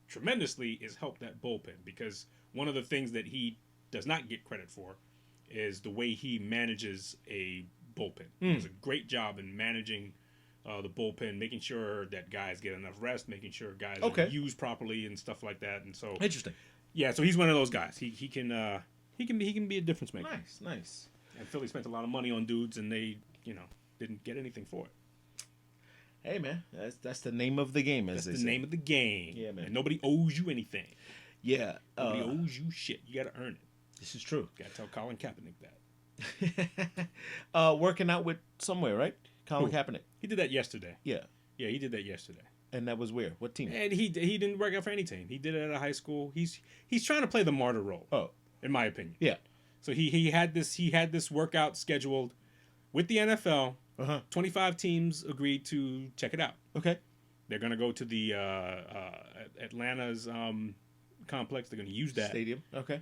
tremendously is help that bullpen, because one of the things that he does not get credit for is the way he manages a bullpen. He does a great job in managing the bullpen, making sure that guys get enough rest, making sure guys are used properly and stuff like that. And so Interesting. Yeah, so he's one of those guys. He can be a difference maker. Nice. And Philly spent a lot of money on dudes, and they didn't get anything for it. Hey man, that's the name of the game. That's the name of the game. Yeah, man. And nobody owes you anything. Yeah. Nobody owes you shit. You got to earn it. This is true. Got to tell Colin Kaepernick that. Working out with somewhere, right? Colin Kaepernick. He did that yesterday. Yeah. Yeah, he did that yesterday. And that was where? What team? And he didn't work out for any team. He did it at a high school. He's trying to play the martyr role. Oh, in my opinion. Yeah. So he had this workout scheduled with the NFL. 25 teams agreed to check it out. Okay. They're gonna go to the Atlanta's complex. They're gonna use that stadium. Okay.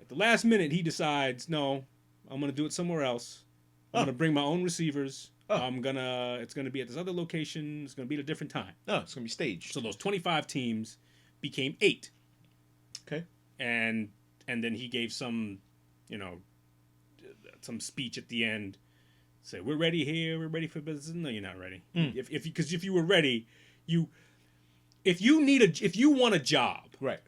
At the last minute, he decides, no, I'm gonna do it somewhere else. I'm gonna bring my own receivers. It's gonna be at this other location. It's gonna be at a different time. Oh, it's gonna be staged. So those 25 teams became 8. Okay. And then he gave some speech at the end. Say, we're ready here. We're ready for business. No, you're not ready. Because if you were ready, if you want a job, right?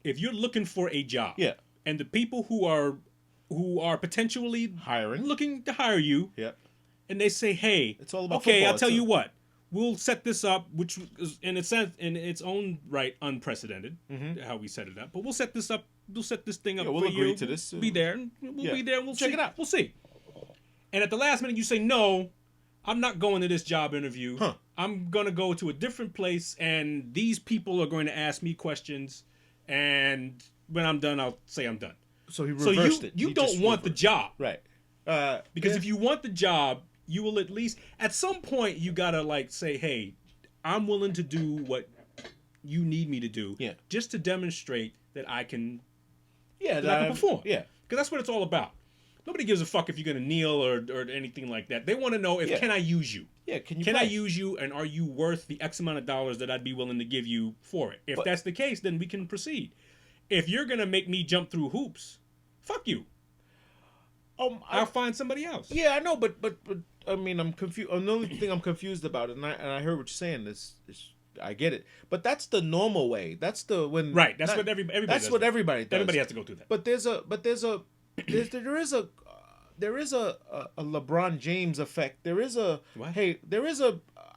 If you're looking for a job, yeah, and the people who are potentially looking to hire you, yeah, and they say, hey, it's all about okay, football. I'll tell you what, we'll set this up, which is in its own right unprecedented, how we set it up, but we'll set this up. We'll set this thing up. We'll for agree you. to this. We'll be there. We'll be there. We'll check see. it out. We'll see. And at the last minute, you say, no, I'm not going to this job interview. I'm going to go to a different place, and these people are going to ask me questions, and when I'm done, I'll say I'm done. So he reversed it. You don't want the job. Right. Because if you want the job, you will at least, at some point, you got to say, hey, I'm willing to do what you need me to do just to demonstrate that I can, I can perform. Yeah. Because that's what it's all about. Nobody gives a fuck if you're gonna kneel or anything like that. They want to know if can I use you? Yeah, can I use you, and are you worth the X amount of dollars that I'd be willing to give you for it? If that's the case, then we can proceed. If you're gonna make me jump through hoops, fuck you. I'll find somebody else. Yeah, I know, but I mean, I'm confused. The only thing I'm confused about, and I heard what you're saying is I get it, but that's the normal way. That's the when right. That's what everybody. That's what everybody does. Everybody has to go through that. But there is a LeBron James effect. There is a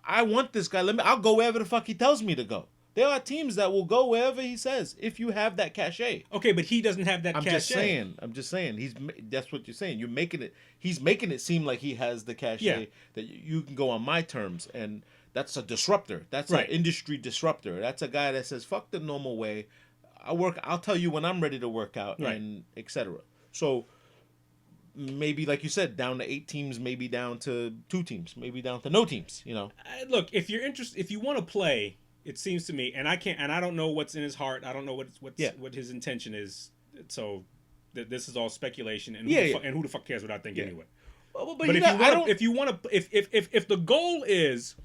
I want this guy. I'll go wherever the fuck he tells me to go. There are teams that will go wherever he says if you have that cachet. Okay, but he doesn't have that cachet. I'm just saying. That's what you're saying. You're making it. He's making it seem like he has the cachet that you can go on my terms, and that's a disruptor. That's an industry disruptor. That's a guy that says fuck the normal way. I'll tell you when I'm ready to work out, and etc. So maybe, like you said, down to 8 teams, maybe down to 2 teams, maybe down to no teams. Look, if you're interested, if you want to play, it seems to me, and I don't know what's in his heart. I don't know what his intention is. So this is all speculation, and who the fuck cares what I think anyway. But if the goal is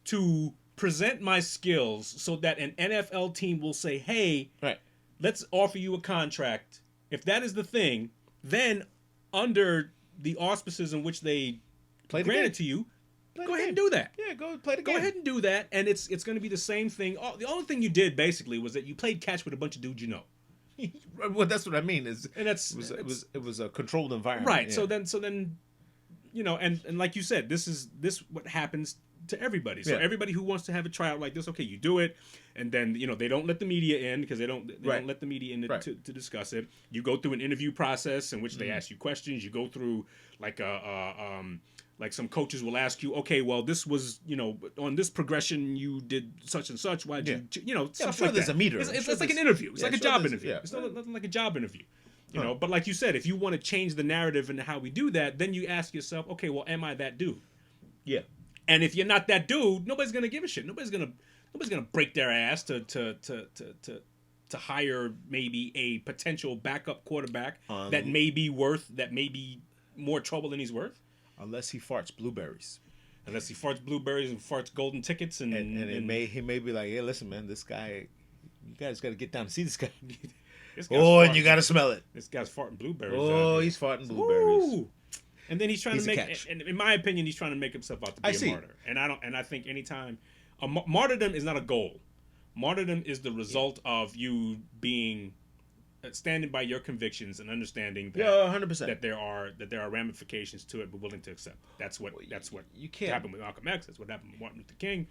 to present my skills so that an NFL team will say, hey, let's offer you a contract. If that is the thing, then under the auspices in which they granted to you, go ahead and do that. Yeah, go play the game. Go ahead and do that, and it's going to be the same thing. The only thing you did basically was that you played catch with a bunch of dudes you know. Well, that's what I mean. It was a controlled environment, right? Yeah. So then, and like you said, this what happens to everybody. So everybody who wants to have a tryout like this, okay, you do it, and then they don't let the media in because they don't let the media in to discuss it. You go through an interview process in which they ask you questions. You go through like some coaches will ask you, okay, well, this was, on this progression you did such and such. Why'd you, stuff I'm sure like there's that. a meter. It's like an interview. It's like a job interview. It's nothing like a job interview. But like you said, if you want to change the narrative and how we do that, then you ask yourself, okay, well, am I that dude? Yeah. And if you're not that dude, nobody's gonna give a shit. Nobody's gonna break their ass to hire maybe a potential backup quarterback that may be more trouble than he's worth. Unless he farts blueberries. Unless he farts blueberries and farts golden tickets and he may be like, hey, listen, man, this guy, you guys got to get down to see this guy. And you got to smell it. This guy's farting blueberries. Oh, he's farting blueberries. Ooh. And then he's trying to make, and in my opinion, he's trying to make himself out to be a martyr. And I think anytime martyrdom is not a goal. Martyrdom is the result of you being standing by your convictions and understanding that 100%. that there are ramifications to it, but willing to accept. That's what you can't happened with Malcolm X. That's what happened with Martin Luther King.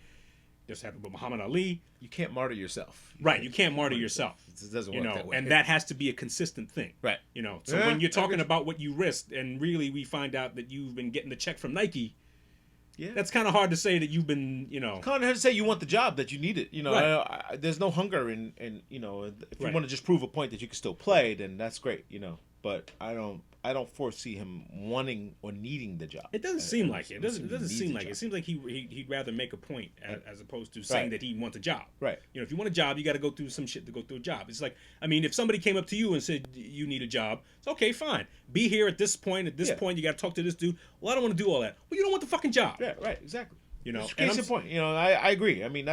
That's happened with Muhammad Ali. You can't martyr yourself. Right, you can't martyr yourself. It doesn't work that way. And that has to be a consistent thing. Right. So when you're talking about what you risked, and really we find out that you've been getting the check from Nike. Yeah. That's kind of hard to say that you've been, It's kind of hard to say you want the job, that you need it. Right. There's no hunger in if you want to just prove a point that you can still play, then that's great. but I don't foresee him wanting or needing the job. It doesn't seem like it. It doesn't seem like it. It seems like he'd rather make a point as opposed to saying that he wants a job. Right. You know, if you want a job, you got to go through some shit to go through a job. It's like, I mean, if somebody came up to you and said you need a job, it's okay, fine. Be here at this point. At this point, you got to talk to this dude. Well, I don't want to do all that. Well, you don't want the fucking job. Yeah. Right. Exactly. You know, case in point. You know, I agree. I mean,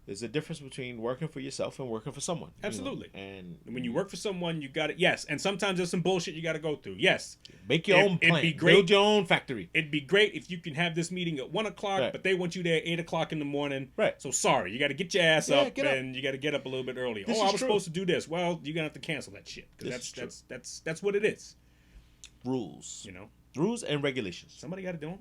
there's a difference between working for yourself and working for someone. Absolutely. You know? And when you work for someone, you got it. Yes. And sometimes there's some bullshit you got to go through. Yes. Make your own plant. It'd be great. Build your own factory. It'd be great if you can have this meeting at 1 o'clock, but they want you there at 8 o'clock in the morning. Right. So sorry, you got to get your ass up and you got to get up a little bit early. I was supposed to do this. Well, you're gonna have to cancel that shit because that's what it is. Rules. You know. Rules and regulations. Somebody got to do them.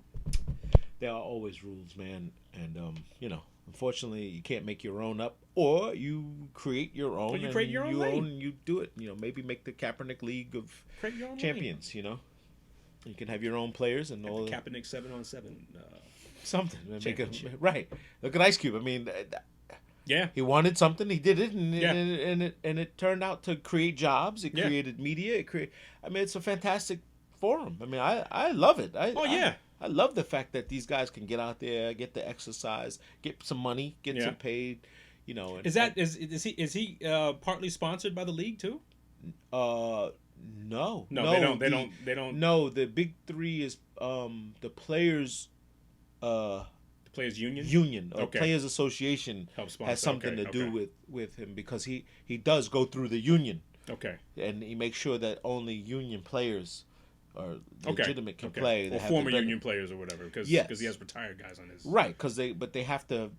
There are always rules, man, and you know. Unfortunately, you can't make your own up, or you create your own. Or you create your own lane. You do it. You know, maybe make the Kaepernick League of Champions. Lane. You know, you can have your own players and all. The Kaepernick 7-on-7. Something. Right. Look at Ice Cube. I mean, yeah, he wanted something. He did it, and it turned out to create jobs. It created media. I mean, it's a fantastic forum. I mean, I love it. I love the fact that these guys can get out there, get the exercise, get some money, get some paid, you know. Is he partly sponsored by the league too? No. They don't. No, the big three is the players. The players union. Union or Players Association has something to do with him because he does go through the union. Okay. And he makes sure that only union players or legitimate can play. Or former union players or whatever, because he has retired guys on his. Right, because they have to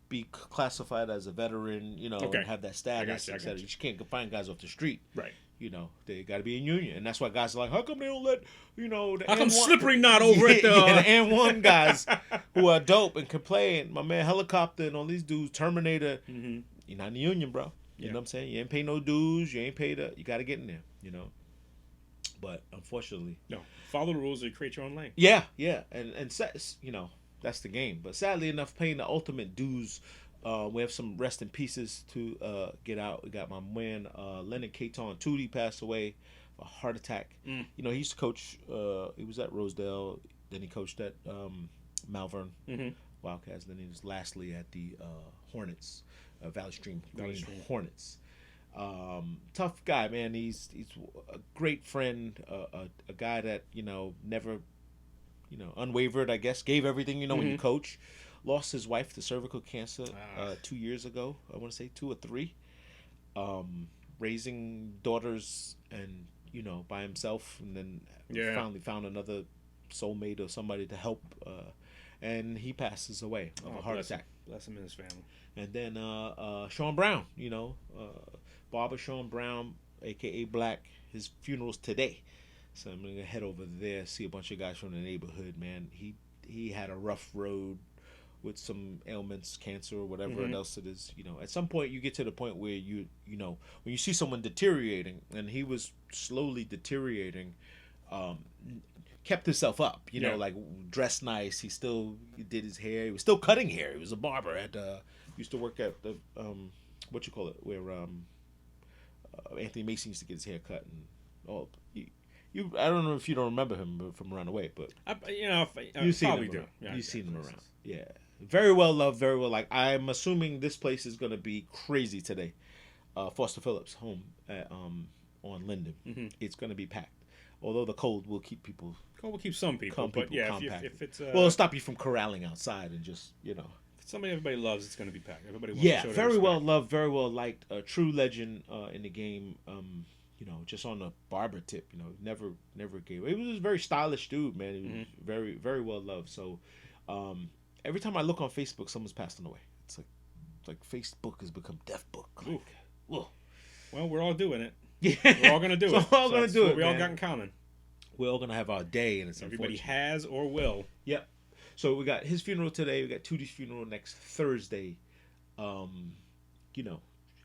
be classified as a veteran, you know, and have that status. You can't find guys off the street. Right. You know, they got to be in union, and that's why guys are like, how come they don't let how come Slippery not over at the the N1 guys who are dope and can play, and my man Helicopter and all these dudes, Terminator. Mm-hmm. You're not in the union, bro. You know what I'm saying? You ain't pay no dues. You ain't paid. You got to get in there. You know. But unfortunately, no. Follow the rules or create your own lane. Yeah, and you know, that's the game. But sadly enough, paying the ultimate dues. We have some rest in pieces to get out. We got my man Leonard Caton Tootie passed away of a heart attack. You know, he used to coach. He was at Rosedale. Then he coached at Malvern Wildcats. Then he was lastly at the Hornets, Valley Stream Green Hornets. Tough guy, man. He's a great friend, a guy that, you know, never, you know, unwavered, I guess, gave everything, you know, when you coach. Lost his wife to cervical cancer 2 years ago, I want to say 2 or 3. Raising daughters and, you know, by himself, and then finally found another soulmate or somebody to help, and he passes away of a heart attack. Bless him and his family. And then Sean Brown, you know, Barber Sean Brown, a.k.a. Black, his funeral's today. So I'm going to head over there, see a bunch of guys from the neighborhood, man. He had a rough road with some ailments, cancer or whatever else it is. You know, at some point you get to the point where you know, when you see someone deteriorating, and he was slowly deteriorating, kept himself up, you know, like dressed nice. He did his hair. He was still cutting hair. He was a barber at used to work at the what you call it, where Anthony Mason used to get his hair cut, and I don't know if you don't remember him from around the way, but you've seen him do. Yeah, you've seen him around. Yeah, very well loved, very well liked. I'm assuming this place is gonna be crazy today. Foster Phillips home at, on Linden. It's gonna be packed. Although the cold will keep people. Cold will keep some people, but yeah, if it's well, it'll stop you from corralling outside and just, you know. If it's somebody everybody loves, it's going to be packed. Everybody wants to show very well loved, very well liked, a true legend in the game. You know, just on the barber tip, you know, never gave. He was a very stylish dude, man. He was very, very well loved. So, every time I look on Facebook, someone's passing away. It's like Facebook has become death book. Like, well, we're all doing it. Yeah, we're all gonna do it. We're all gonna do it. We all got in common. We're all gonna have our day, and it's everybody has or will. Yep. So we got his funeral today. We got Tootie's funeral next Thursday. You know,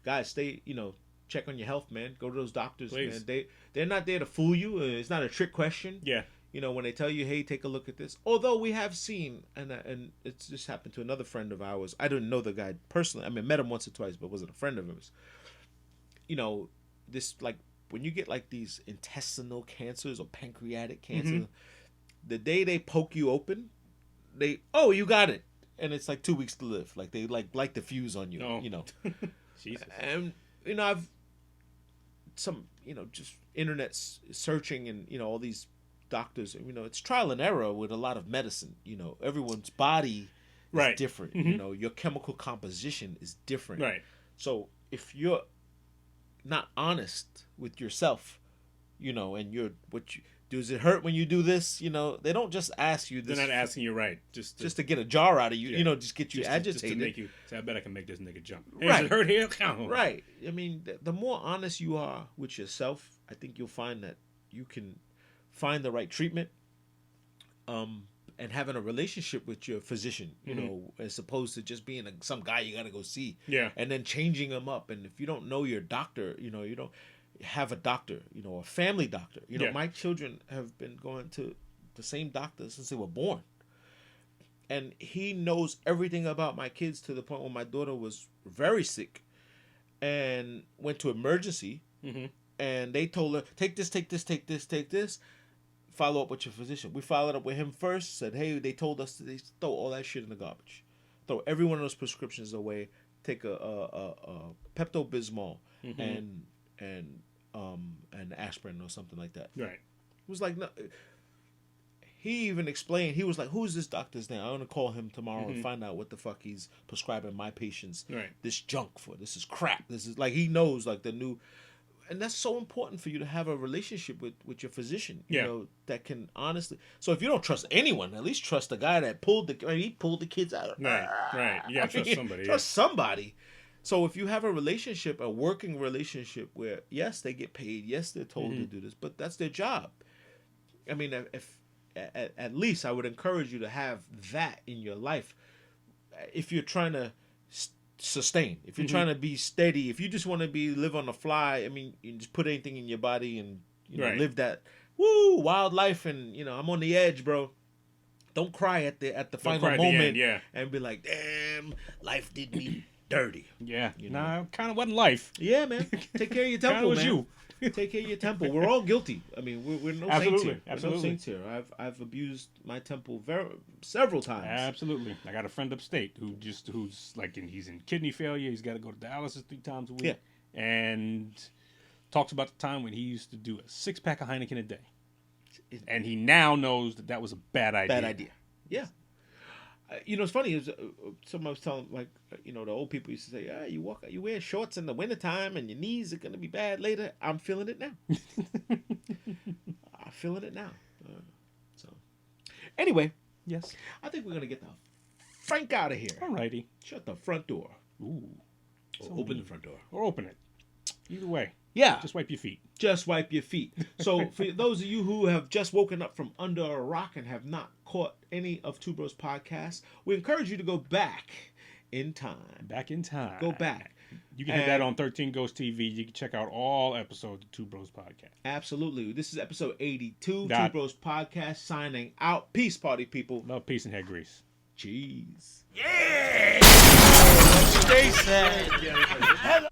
guys, stay. You know, check on your health, man. Go to those doctors, please. Man. They're not there to fool you. It's not a trick question. Yeah. You know, when they tell you, hey, take a look at this. Although we have seen, and it's just happened to another friend of ours. I didn't know the guy personally. I mean, met him once or twice, but wasn't a friend of his. You know, this like when you get like these intestinal cancers or pancreatic cancer, the day they poke you open, you got it, and it's like 2 weeks to live. Like they like the fuse on you, you know. Jesus. And I've some just internet searching, and all these doctors. It's trial and error with a lot of medicine. Everyone's body is different. Your chemical composition is different. Right. So if you're not honest with yourself, and does it hurt when you do this? They don't just ask you this. They're not asking you, right? Just to get a jar out of you, just get you agitated. Just to make you say, I bet I can make this nigga jump. Hey, right. Does it hurt here? Right. I mean, the more honest you are with yourself, I think you'll find that you can find the right treatment, and having a relationship with your physician, as opposed to just being some guy you got to go see. Yeah. And then changing them up. And if you don't know your doctor, you don't have a doctor, a family doctor. My children have been going to the same doctor since they were born. And he knows everything about my kids to the point where my daughter was very sick and went to emergency. And they told her, take this, take this, take this, take this. Follow up with your physician. We followed up with him first. Said, hey, they told us to throw all that shit in the garbage. Throw every one of those prescriptions away. Take a Pepto-Bismol and aspirin or something like that. Right. It was like, no. He even explained. He was like, who's this doctor's name? I'm gonna call him tomorrow and find out what the fuck he's prescribing my patients. Right. This junk for. This is crap. This is like, he knows like the new. And that's so important for you to have a relationship with your physician, that can honestly. So if you don't trust anyone, at least trust the guy that pulled the kids out. Right. You gotta trust somebody. Trust somebody. So if you have a relationship, a working relationship where, yes, they get paid, yes, they're told to do this, but that's their job. I mean, if at least I would encourage you to have that in your life. If you're trying to sustain, if you're trying to be steady, if you just want to live on the fly, I mean, you just put anything in your body and live that wild life, and I'm on the edge, bro. Don't cry at the final moment, and be like, damn, life did me dirty. Yeah, nah, kind of wasn't life. Yeah, man. Take care of your temple, was man. You. Take care of your temple. We're all guilty. I mean, we're no saints here. Absolutely. We're no saints here. I've abused my temple several times. Absolutely. I got a friend upstate who's like he's in kidney failure. He's got to go to dialysis 3 times a week. Yeah. And talks about the time when he used to do a 6-pack of Heineken a day. And he now knows that was a bad idea. Bad idea. Yeah. It's funny is someone was telling the old people used to say, you wear shorts in the wintertime and your knees are gonna be bad later. I'm feeling it now. I'm feeling it now. So anyway, yes, I think we're gonna get the Frank out of here. Alrighty, shut the front door. Ooh, or open the front door, or open it. Either way. Yeah. Just wipe your feet. Just wipe your feet. So for those of you who have just woken up from under a rock and have not caught any of Two Bros podcasts, we encourage you to go back in time. Back in time. Go back. You can hit that on 13 Ghost TV. You can check out all episodes of Two Bros podcast. Absolutely. This is episode 82. Two Bros podcast signing out. Peace, party people. Love, peace, and head grease. Cheese. Yeah! Stay sad. Hello.